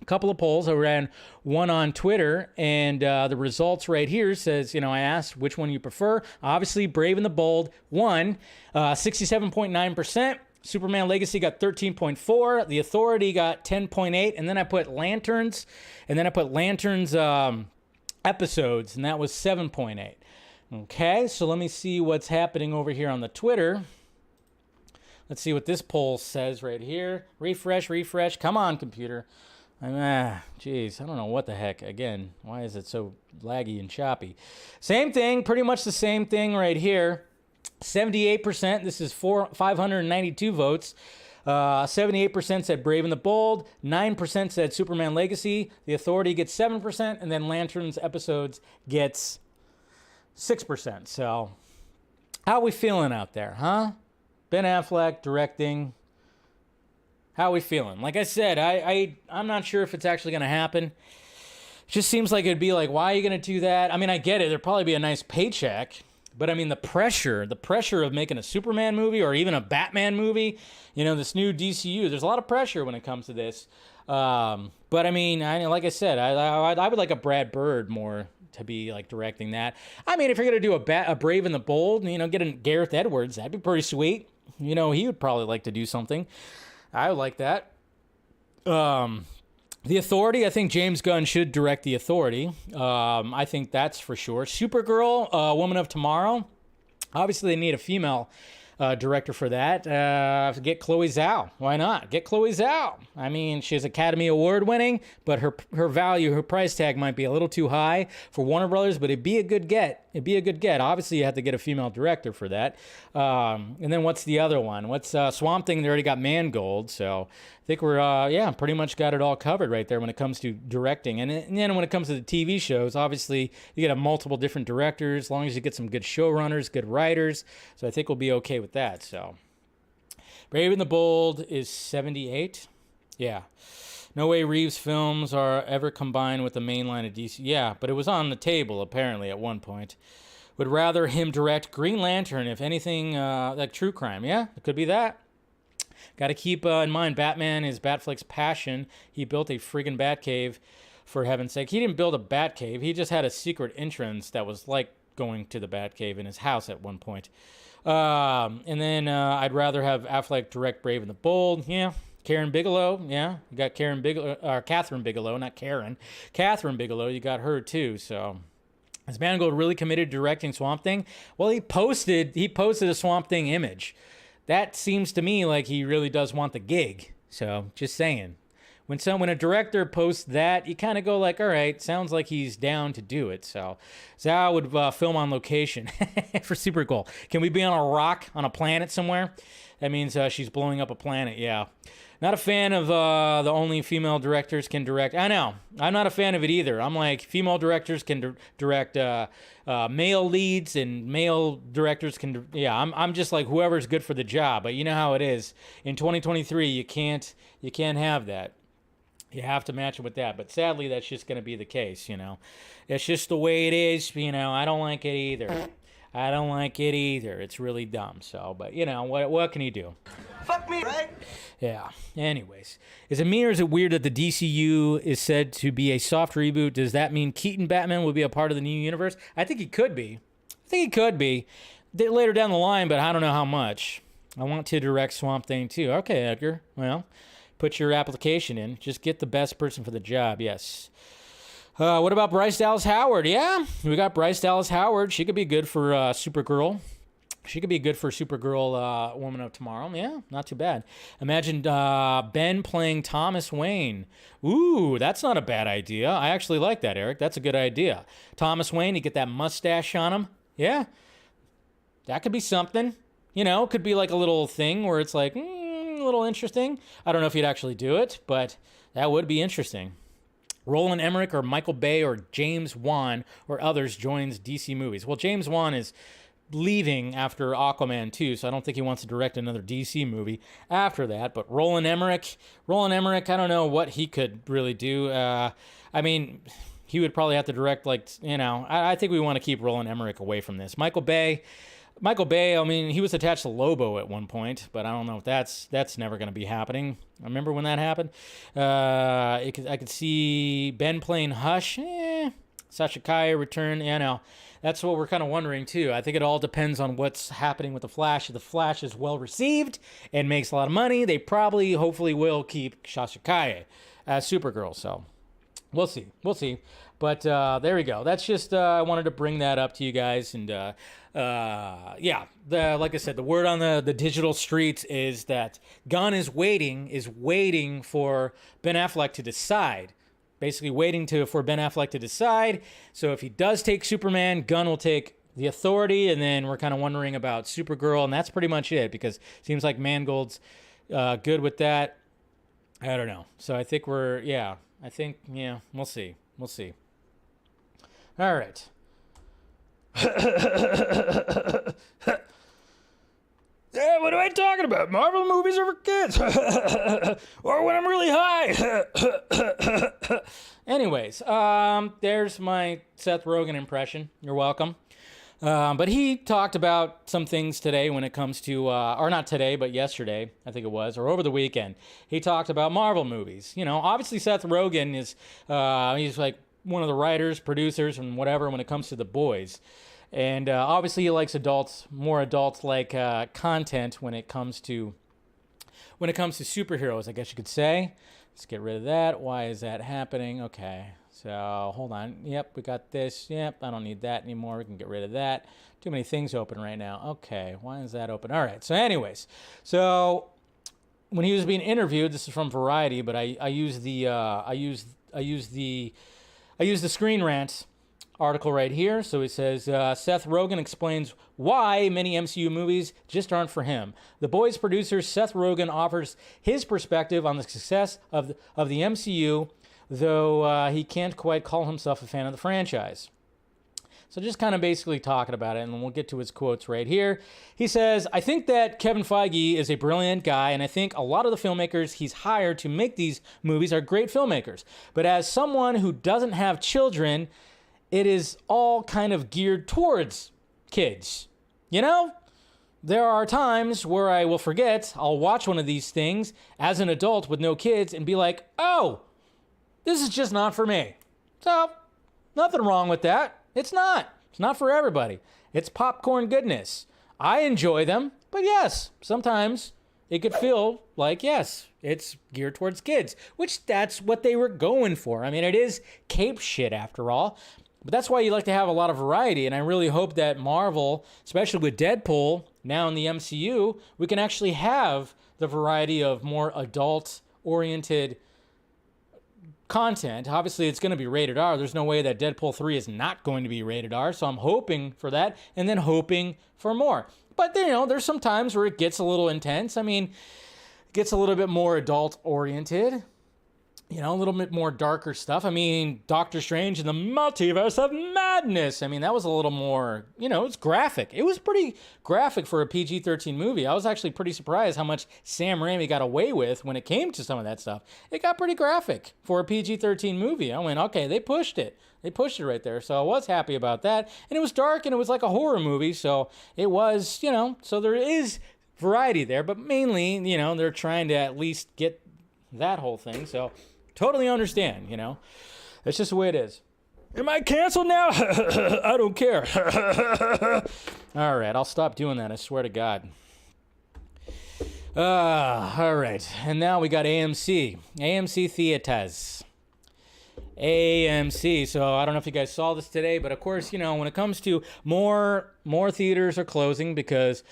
a couple of polls. I ran one on Twitter, and the results right here says, I asked which one you prefer. Obviously, Brave and the Bold won, 67.9%. Superman Legacy got 13.4. The Authority got 10.8. And then I put Lanterns. And then I put Lanterns episodes. And that was 7.8. Okay, so let me see what's happening over here on the Twitter. Let's see what this poll says right here. Refresh. Come on, computer. Geez, I don't know what the heck. Again, why is it so laggy and choppy? Same thing, pretty much the same thing right here. 78%, this is 592 votes. 78% said Brave and the Bold. 9% said Superman Legacy. The Authority gets 7%. And then Lanterns episodes gets 6%. So, how are we feeling out there, huh? Ben Affleck directing. How are we feeling? Like I said, I'm not sure if it's actually going to happen. It just seems like it'd be like, why are you going to do that? I get it. There'd probably be a nice paycheck. But the pressure of making a Superman movie or even a Batman movie, this new DCU, there's a lot of pressure when it comes to this. But like I said, I would like a Brad Bird more to be like directing that. If you're going to do a Brave and the Bold, get a Gareth Edwards, that'd be pretty sweet. He would probably like to do something. I would like that. The Authority, I think James Gunn should direct The Authority. I think that's for sure. Supergirl, Woman of Tomorrow. Obviously, they need a female director for that. Get Chloe Zhao. Why not? Get Chloe Zhao. I mean, she's Academy Award winning, but her value, her price tag might be a little too high for Warner Brothers, but it'd be a good get. It'd be a good get. Obviously, you have to get a female director for that. And then what's the other one? What's Swamp Thing? They already got Mangold, so I think we're, pretty much got it all covered right there when it comes to directing. And then when it comes to the TV shows, obviously, you get multiple different directors, as long as you get some good showrunners, good writers. So I think we'll be okay with that. So Brave and the Bold is 78. Yeah. No way Reeves films are ever combined with the main line of DC. Yeah, but it was on the table, apparently, at one point. Would rather him direct Green Lantern, if anything, like true crime. Yeah, it could be that. Got to keep in mind, Batman is Batfleck's passion. He built a friggin' Batcave, for heaven's sake. He didn't build a Batcave. He just had a secret entrance that was like going to the Batcave in his house at one point. And then I'd rather have Affleck direct Brave and the Bold. Yeah. Karen Bigelow, yeah. You got Catherine Bigelow, not Karen. Catherine Bigelow, you got her too, so... Is Mangold really committed to directing Swamp Thing? Well, he posted a Swamp Thing image. That seems to me like he really does want the gig. So, just saying. When a director posts that, you kind of go like, all right, sounds like he's down to do it. So, Zhao would film on location for Supergirl. Can we be on a rock on a planet somewhere? That means she's blowing up a planet, yeah. Not a fan of the only female directors can direct. I know. I'm not a fan of it either. I'm like, female directors can direct male leads, and male directors can... I'm just like whoever's good for the job. But you know how it is. In 2023, you can't have that. You have to match it with that. But sadly, that's just going to be the case, you know. It's just the way it is, you know. I don't like it either. It's really dumb. So, but, you know, what can you do? Fuck me, right? Yeah. Anyways, is it me or is it weird that the DCU is said to be a soft reboot? Does that mean Keaton Batman will be a part of the new universe? I think he could be. Later down the line, but I don't know how much. I want to direct Swamp Thing too. Okay, Edgar. Well, put your application in. Just get the best person for the job. Yes. What about Bryce Dallas Howard? Yeah, we got Bryce Dallas Howard. She could be good for Supergirl. Woman of Tomorrow. Yeah, not too bad. Imagine Ben playing Thomas Wayne. Ooh, that's not a bad idea. I actually like that, Eric. That's a good idea. Thomas Wayne, you get that mustache on him. Yeah, that could be something. You know, could be like a little thing where it's like, a little interesting. I don't know if he'd actually do it, but that would be interesting. Roland Emmerich or Michael Bay or James Wan or others joins DC movies. Well, James Wan is leaving after Aquaman 2, so I don't think he wants to direct another DC movie after that. But Roland Emmerich, I don't know what he could really do. I mean, he would probably have to direct, like, you know, I think we want to keep Roland Emmerich away from this. Michael Bay, I mean, he was attached to Lobo at one point, but I don't know if that's never going to be happening. I remember when that happened. I could see Ben playing Hush. Sasha Kaya return. Yeah, no. That's what we're kind of wondering, too. I think it all depends on what's happening with The Flash. If The Flash is well received and makes a lot of money, they hopefully will keep Sasha Kaya as Supergirl. So we'll see. But there we go. That's just, I wanted to bring that up to you guys. And like I said, the word on the digital streets is that Gunn is waiting for Ben Affleck to decide. Basically waiting for Ben Affleck to decide. So if he does take Superman, Gunn will take the authority, and then we're kind of wondering about Supergirl, and that's pretty much it, because it seems like Mangold's good with that. I don't know. So I think we'll see. All right. Yeah, what am I talking about? Marvel movies are for kids. Or when I'm really high. Anyways, there's my Seth Rogen impression. You're welcome. But he talked about some things today when it comes to, or not today, but yesterday, I think it was, or over the weekend. He talked about Marvel movies. You know, obviously Seth Rogen is, he's like one of the writers, producers, and whatever when it comes to The Boys. And obviously he likes more adults-like content when it comes to superheroes, I guess you could say. Let's get rid of that. Why is that happening? Okay, So hold on. Yep, we got this. Yep, I don't need that anymore. We can get rid of that. Too many things open right now. Okay, why is that open? All right. So anyways, so when he was being interviewed, this is from Variety, but I used the Screen Rant article right here. So he says, Seth Rogen explains why many MCU movies just aren't for him. The Boys producer Seth Rogen offers his perspective on the success of the MCU, though he can't quite call himself a fan of the franchise. So just kind of basically talking about it, and then we'll get to his quotes right here. He says, I think that Kevin Feige is a brilliant guy, and I think a lot of the filmmakers he's hired to make these movies are great filmmakers. But as someone who doesn't have children, it is all kind of geared towards kids. You know? There are times where I will forget, I'll watch one of these things as an adult with no kids and be like, oh, this is just not for me. So, nothing wrong with that. It's not. It's not for everybody. It's popcorn goodness. I enjoy them, but yes, sometimes it could feel like, yes, it's geared towards kids, which that's what they were going for. I mean, it is cape shit after all, but that's why you like to have a lot of variety, and I really hope that Marvel, especially with Deadpool, now in the MCU, we can actually have the variety of more adult-oriented content. Obviously, it's going to be rated R. There's no way that Deadpool 3 is not going to be rated R, so I'm hoping for that and then hoping for more. But, you know, there's some times where it gets a little intense. I mean, it gets a little bit more adult-oriented. You know, a little bit more darker stuff. I mean, Doctor Strange and the Multiverse of Madness. I mean, that was a little more, you know, it's graphic. It was pretty graphic for a PG-13 movie. I was actually pretty surprised how much Sam Raimi got away with when it came to some of that stuff. It got pretty graphic for a PG-13 movie. I went, okay, they pushed it. They pushed it right there. So I was happy about that. And it was dark and it was like a horror movie. So it was, you know, so there is variety there. But mainly, you know, they're trying to at least get that whole thing. So totally understand, you know. That's just the way it is. Am I canceled now? I don't care. All right, I'll stop doing that, I swear to God. All right, and now we got AMC. AMC Theaters. AMC. So I don't know if you guys saw this today, but of course, you know, when it comes to more theaters are closing because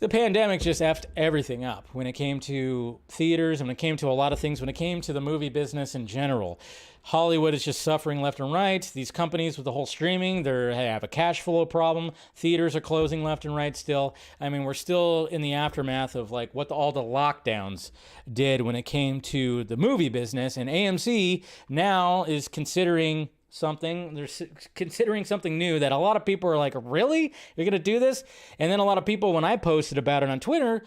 the pandemic just effed everything up when it came to theaters and when it came to a lot of things, when it came to the movie business in general. Hollywood is just suffering left and right. These companies with the whole streaming, they have a cash flow problem. Theaters are closing left and right still. I mean, we're still in the aftermath of like what all the lockdowns did when it came to the movie business. And AMC now is considering something. They're considering something new that a lot of people are like, really? You're going to do this? And then a lot of people, when I posted about it on Twitter,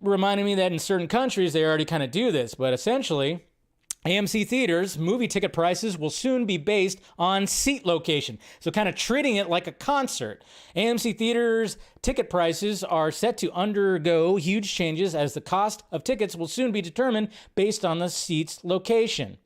reminded me that in certain countries, they already kind of do this. But essentially, AMC theaters, movie ticket prices will soon be based on seat location. So kind of treating it like a concert. AMC theaters ticket prices are set to undergo huge changes as the cost of tickets will soon be determined based on the seat's location.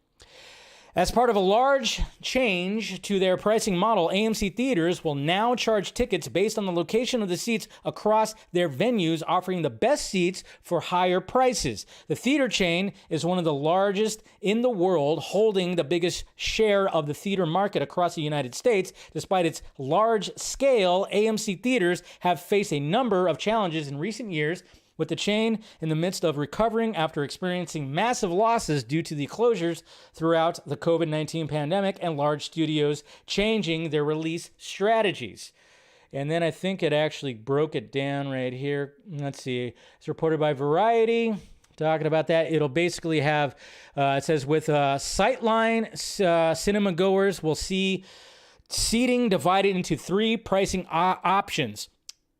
As part of a large change to their pricing model, AMC theaters will now charge tickets based on the location of the seats across their venues, offering the best seats for higher prices. The theater chain is one of the largest in the world, holding the biggest share of the theater market across the United States. Despite its large scale, AMC theaters have faced a number of challenges in recent years, with the chain in the midst of recovering after experiencing massive losses due to the closures throughout the COVID-19 pandemic and large studios changing their release strategies. And then I think it actually broke it down right here. Let's see. It's reported by Variety. Talking about that, it'll basically have, it says, with Sightline, cinema goers will see seating divided into three pricing options.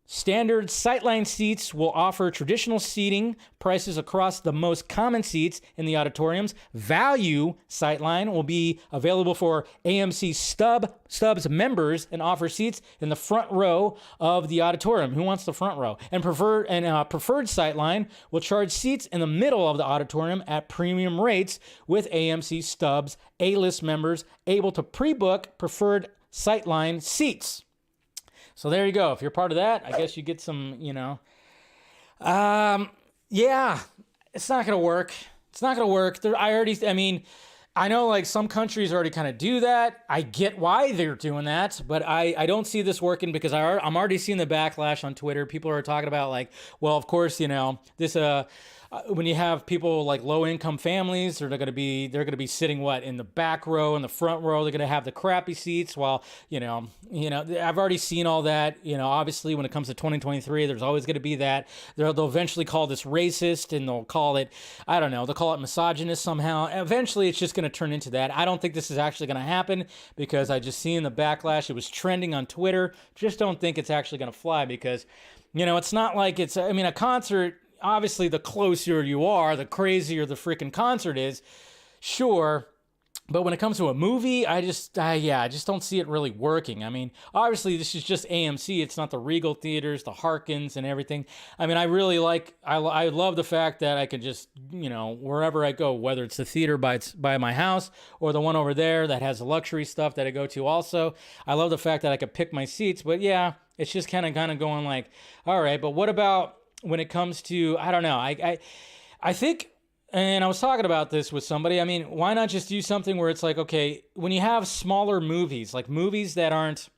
Standard Sightline seats will offer traditional seating prices across the most common seats in the auditoriums. Value Sightline will be available for AMC Stubs members and offer seats in the front row of the auditorium. Who wants the front row? And Preferred Sightline will charge seats in the middle of the auditorium at premium rates, with AMC Stubs A-list members able to pre-book Preferred Sightline seats. So there you go. If you're part of that, I guess you get some, you know. Yeah, it's not going to work. It's not going to work. I know like some countries already kind of do that. I get why they're doing that, but I don't see this working because I'm already seeing the backlash on Twitter. People are talking about like, well, of course, this when you have people like low income families, they're going to be sitting what in the back row and the front row. They're going to have the crappy seats. While I've already seen all that. Obviously, when it comes to 2023, there's always going to be that. They'll eventually call this racist, and they'll call it, I don't know, they'll call it misogynist somehow. Eventually, it's just going to turn into that. I don't think this is actually going to happen because I just seen the backlash. It was trending on Twitter. Just don't think it's actually going to fly because, it's not like it's. I mean, a concert. Obviously, the closer you are, the crazier the freaking concert is. Sure. But when it comes to a movie, I just don't see it really working. I mean, obviously, this is just AMC. It's not the Regal theaters, the Harkins, and everything. I mean, I love the fact that I could just, wherever I go, whether it's the theater by my house or the one over there that has the luxury stuff that I go to also. I love the fact that I could pick my seats. But yeah, it's just kind of going like, all right, but what about when it comes to, I don't know, I think, and I was talking about this with somebody, I mean, why not just do something where it's like, okay, when you have smaller movies, like movies that aren't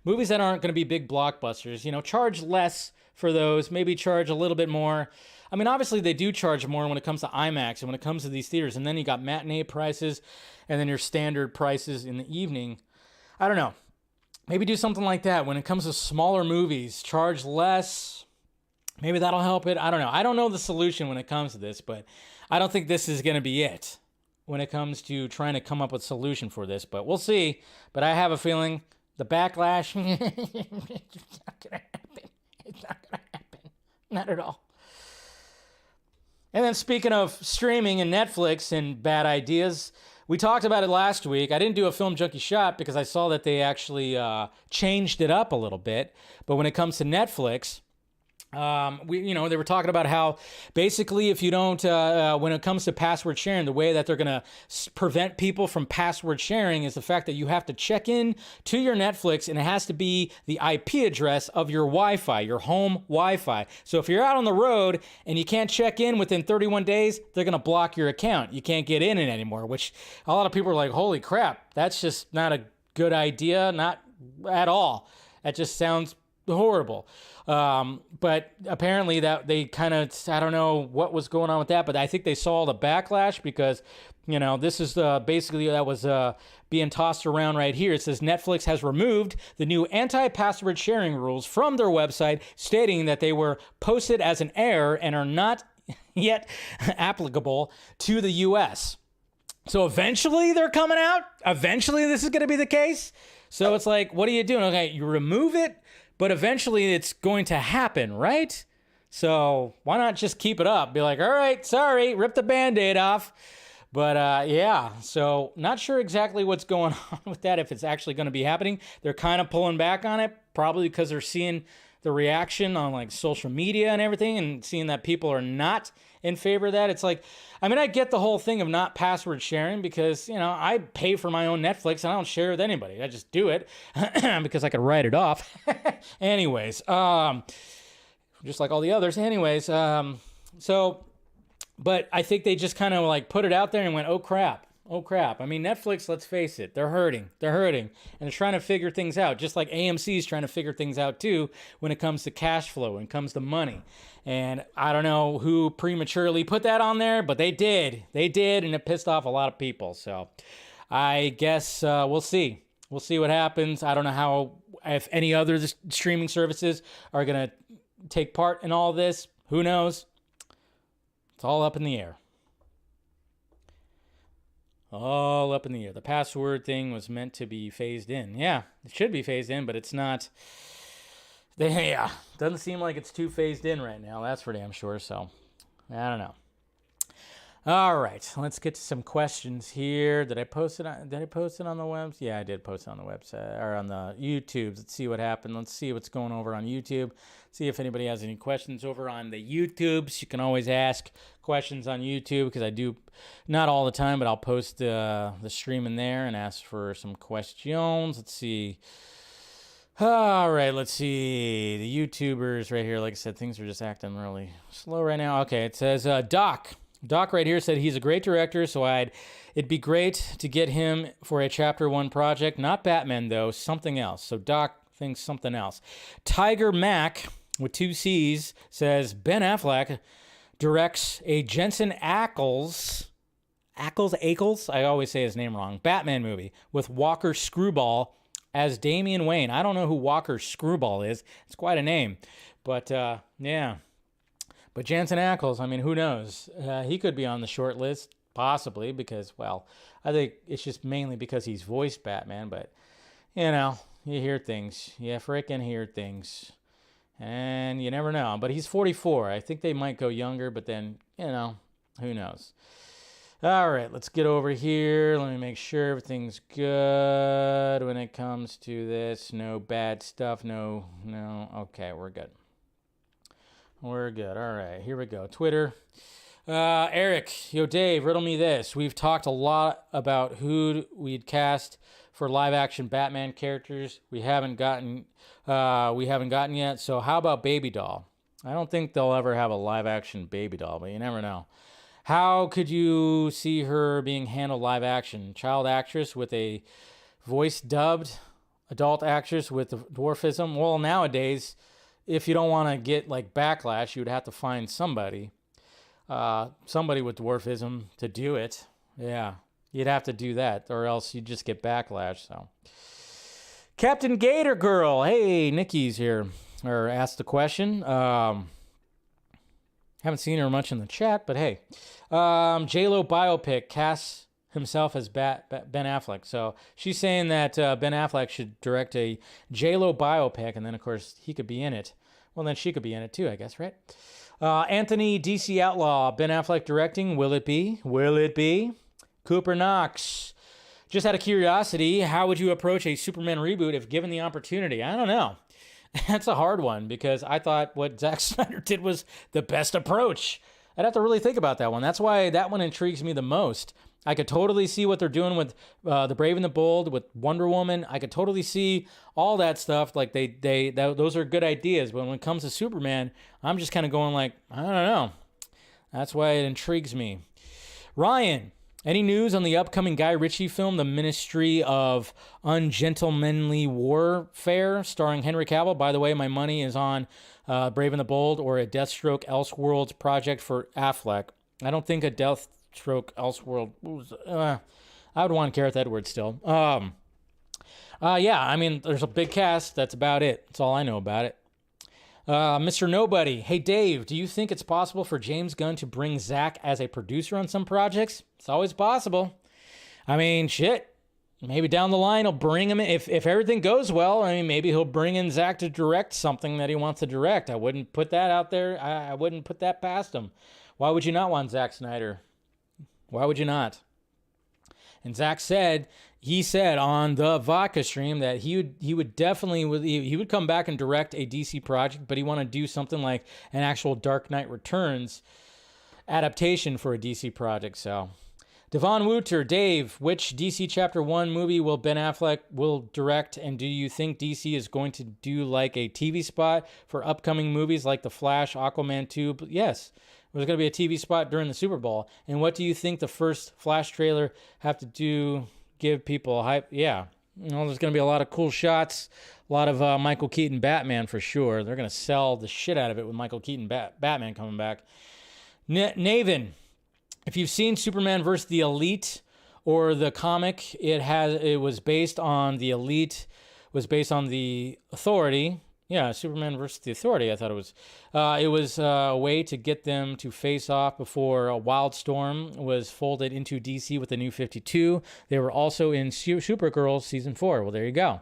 going to be big blockbusters, charge less for those, maybe charge a little bit more. I mean, obviously they do charge more when it comes to IMAX and when it comes to these theaters, and then you got matinee prices and then your standard prices in the evening. I don't know. Maybe do something like that when it comes to smaller movies, charge less. Maybe that'll help it. I don't know. I don't know the solution when it comes to this, but I don't think this is going to be it when it comes to trying to come up with a solution for this. But we'll see. But I have a feeling the backlash, it's not going to happen. It's not going to happen. Not at all. And then speaking of streaming and Netflix and bad ideas, we talked about it last week. I didn't do a Film Junkee shot because I saw that they actually changed it up a little bit. But when it comes to Netflix, they were talking about how basically if you don't, when it comes to password sharing, the way that they're going to prevent people from password sharing is the fact that you have to check in to your Netflix and it has to be the IP address of your Wi-Fi, your home Wi-Fi. So if you're out on the road and you can't check in within 31 days, they're going to block your account. You can't get in it anymore, which a lot of people are like, holy crap, that's just not a good idea. Not at all. That just sounds horrible. But apparently that they kind of, I don't know what was going on with that, but I think they saw the backlash because, this is basically that was being tossed around right here. It says Netflix has removed the new anti-password sharing rules from their website, stating that they were posted as an error and are not yet applicable to the U.S. So eventually they're coming out. Eventually this is going to be the case. So it's like, what are you doing? Okay, you remove it, but eventually it's going to happen, right? So why not just keep it up? Be like, all right, sorry, rip the Band-Aid off. But yeah, so not sure exactly what's going on with that, if it's actually going to be happening. They're kind of pulling back on it, probably because they're seeing the reaction on like social media and everything and seeing that people are not in favor of that. It's like, I mean, I get the whole thing of not password sharing because, I pay for my own Netflix and I don't share with anybody. I just do it because I could write it off. Anyways, just like all the others. Anyways, but I think they just kind of like put it out there and went, oh crap. I mean, Netflix, let's face it, they're hurting. And they're trying to figure things out, just like AMC is trying to figure things out too when it comes to cash flow, when it comes to money. And I don't know who prematurely put that on there, but they did, and it pissed off a lot of people. So I guess we'll see. We'll see what happens. I don't know if any other streaming services are going to take part in all this. Who knows? It's all up in the air. All up in the air. The password thing was meant to be phased in. Yeah, it should be phased in, but it's not. Doesn't seem like it's too phased in right now. That's for damn sure. So, I don't know. All right, let's get to some questions here. Did I post it on the website? Yeah, I did post it on the website or on the YouTube. Let's see what happened. Let's see what's going over on YouTube. See if anybody has any questions over on the YouTubes. You can always ask questions on YouTube because I do, not all the time, but I'll post the stream in there and ask for some questions. Let's see. All right, let's see. The YouTubers right here, like I said, things are just acting really slow right now. Okay, it says, Doc, Doc right here said he's a great director, so it'd be great to get him for a Chapter 1 project. Not Batman, though, something else. So Doc thinks something else. Tiger Mac, with 2 C's, says Ben Affleck directs a Jensen Ackles, I always say his name wrong, Batman movie with Walker Screwball as Damian Wayne. I don't know who Walker Screwball is. It's quite a name. But, yeah. But Jensen Ackles, I mean, who knows? He could be on the short list, possibly, because, well, I think it's just mainly because he's voiced Batman. But, you know, you hear things. You freaking hear things. And you never know. But he's 44. I think they might go younger, but then, you know, who knows? All right, let's get over here. Let me make sure everything's good when it comes to this. No bad stuff. No. Okay, we're good. We're good. All right, here we go. Twitter. Eric, yo, Dave, riddle me this. We've talked a lot about who we'd cast for live-action Batman characters. We haven't gotten yet. So how about Baby Doll? I don't think they'll ever have a live-action Baby Doll, but you never know. How could you see her being handled live action? Child actress with a voice dubbed, adult actress with dwarfism? Well, nowadays, if you don't want to get like backlash, you would have to find somebody with dwarfism to do it. Yeah, you'd have to do that, or else you'd just get backlash. So, Captain Gator Girl, hey, Nikki's here, or asked the question. Haven't seen her much in the chat, but hey. J-Lo biopic casts himself as Ben Affleck. So she's saying that Ben Affleck should direct a J-Lo biopic, and then, of course, he could be in it. Well, then she could be in it too, I guess, right? Anthony, DC Outlaw, Ben Affleck directing. Will it be? Will it be? Cooper Knox. Just out of curiosity, how would you approach a Superman reboot if given the opportunity? I don't know. That's a hard one because I thought what Zack Snyder did was the best approach. I'd have to really think about that one. That's why that one intrigues me the most. I could totally see what they're doing with The Brave and the Bold, with Wonder Woman. I could totally see all that stuff. Like those are good ideas. But when it comes to Superman, I'm just kind of going like, I don't know. That's why it intrigues me. Ryan, any news on the upcoming Guy Ritchie film, The Ministry of Ungentlemanly Warfare, starring Henry Cavill? By the way, my money is on Brave and the Bold or a Deathstroke Elseworlds project for Affleck. I don't think a Deathstroke Elseworld. I would want Gareth Edwards still. Yeah, I mean, there's a big cast. That's about it. That's all I know about it. Mr. Nobody. Hey, Dave, do you think it's possible for James Gunn to bring Zach as a producer on some projects? It's always possible. I mean, shit. Maybe down the line he'll bring him in. If everything goes well, I mean, maybe he'll bring in Zach to direct something that he wants to direct. I wouldn't put that out there. I wouldn't put that past him. Why would you not want Zack Snyder? Why would you not? And Zach said, on the vodka stream that he would definitely come back and direct a DC project, but he want to do something like an actual Dark Knight Returns adaptation for a DC project. So, Devon Wooter, Dave, which DC Chapter 1 movie will Ben Affleck will direct, and do you think DC is going to do like a TV spot for upcoming movies like The Flash, Aquaman 2? Yes. There's going to be a TV spot during the Super Bowl. And what do you think the first Flash trailer have to do? Give people hype? Yeah. You know, there's going to be a lot of cool shots. A lot of Michael Keaton Batman for sure. They're going to sell the shit out of it with Michael Keaton Batman coming back. Naven, if you've seen Superman vs. the Elite or the comic, it was based on the Elite, was based on the Authority. Yeah, Superman versus the Authority, I thought it was. It was a way to get them to face off before Wildstorm was folded into DC with the New 52. They were also in Supergirl Season 4. Well, there you go.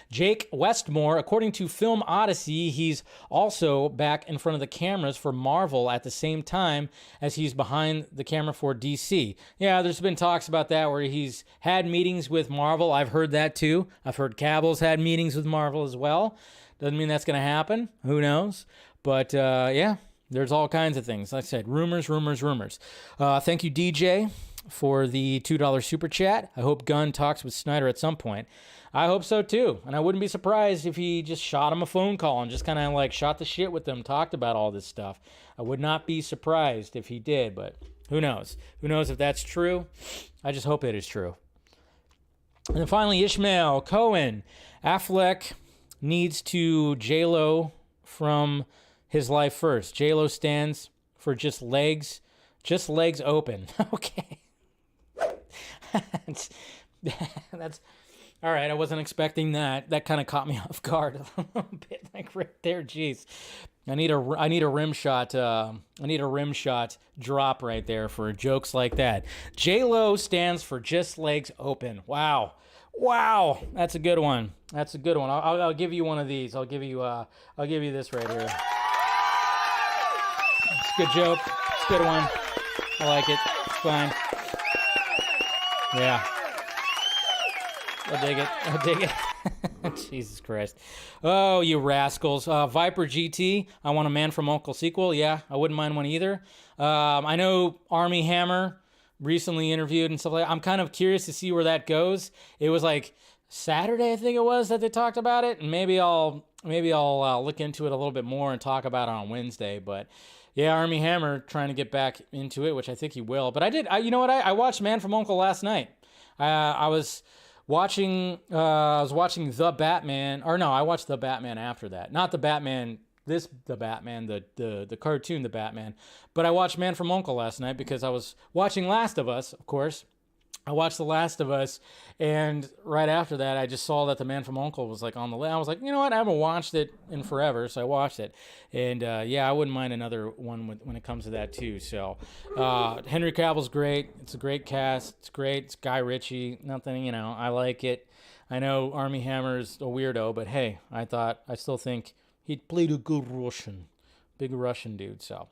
Jake Westmore, according to Film Odyssey, he's also back in front of the cameras for Marvel at the same time as he's behind the camera for DC. Yeah, there's been talks about that where he's had meetings with Marvel. I've heard that too. I've heard Cavill's had meetings with Marvel as well. Doesn't mean that's going to happen. Who knows? But yeah, there's all kinds of things. Like I said, rumors. Thank you, DJ. for the $2 super chat. I hope Gunn talks with Snyder at some point. I hope so too. And I wouldn't be surprised if he just shot him a phone call and just kind of like shot the shit with them, talked about all this stuff. I would not be surprised if he did, but who knows? Who knows if that's true? I just hope it is true. And then finally, Ishmael Cohen. Affleck needs to J-Lo from his life first. J-Lo stands for just legs open. Okay. That's all right. I wasn't expecting that. That kind of caught me off guard a little bit, like right there. Jeez, I need a rim shot. I need a rim shot drop right there for jokes like that. J-Lo stands for just legs open. Wow, that's a good one. I'll give you one of these. I'll give you this right here. It's a good joke. It's a good one. I like it. It's fine. Yeah. I'll dig it. Jesus Christ. Oh, you rascals. Viper GT. I want a Man from U.N.C.L.E. sequel. Yeah, I wouldn't mind one either. I know Armie Hammer recently interviewed and stuff like that. I'm kind of curious to see where that goes. It was like Saturday, I think it was, that they talked about it. And maybe I'll look into it a little bit more and talk about it on Wednesday. But yeah, Armie Hammer trying to get back into it, which I think he will. But you know what? I watched Man from U.N.C.L.E. last night. I was watching The Batman, or no, I watched The Batman after that. Not The Batman, The Batman, the cartoon The Batman. But I watched Man from U.N.C.L.E. last night because I was watching Last of Us, of course. I watched The Last of Us, and right after that, I just saw that The Man from U.N.C.L.E. was like on the list. I was like, you know what? I haven't watched it in forever, so I watched it. And yeah, I wouldn't mind another one when it comes to that too. So Henry Cavill's great. It's a great cast. It's great. It's Guy Ritchie. Nothing, I like it. I know Armie Hammer's a weirdo, but hey, I still think he played a good Russian. Big Russian dude. So,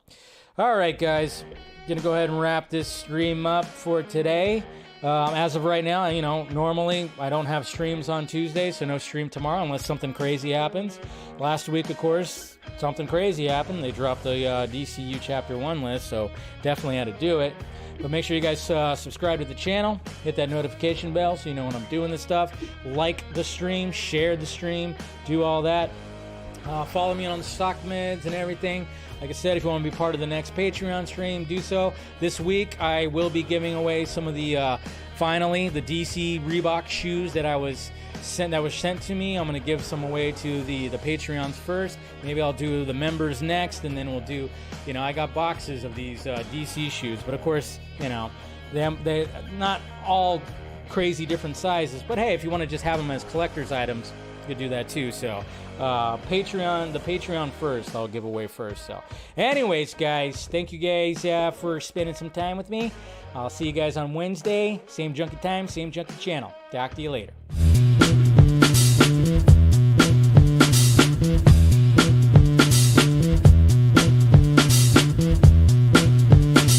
all right, guys, gonna go ahead and wrap this stream up for today. As of right now, normally I don't have streams on Tuesday, so no stream tomorrow unless something crazy happens. Last week, of course, something crazy happened. They dropped the DCU Chapter 1 list, so definitely had to do it. But make sure you guys subscribe to the channel, hit that notification bell so you know when I'm doing this stuff. Like the stream, share the stream, do all that. Follow me on the stock meds and everything. Like I said, if you want to be part of the next Patreon stream, do so. This week, I will be giving away some of the, finally, the DC Reebok shoes that was sent to me. I'm going to give some away to the Patreons first. Maybe I'll do the members next, and then we'll do, I got boxes of these DC shoes. But of course, they're not all crazy different sizes. But hey, if you want to just have them as collector's items, you could do that too. So the Patreon first, I'll give away first. So anyways, guys, thank you guys for spending some time with me. I'll see you guys on Wednesday. Same Junkee time, same Junkee channel. Talk to you later.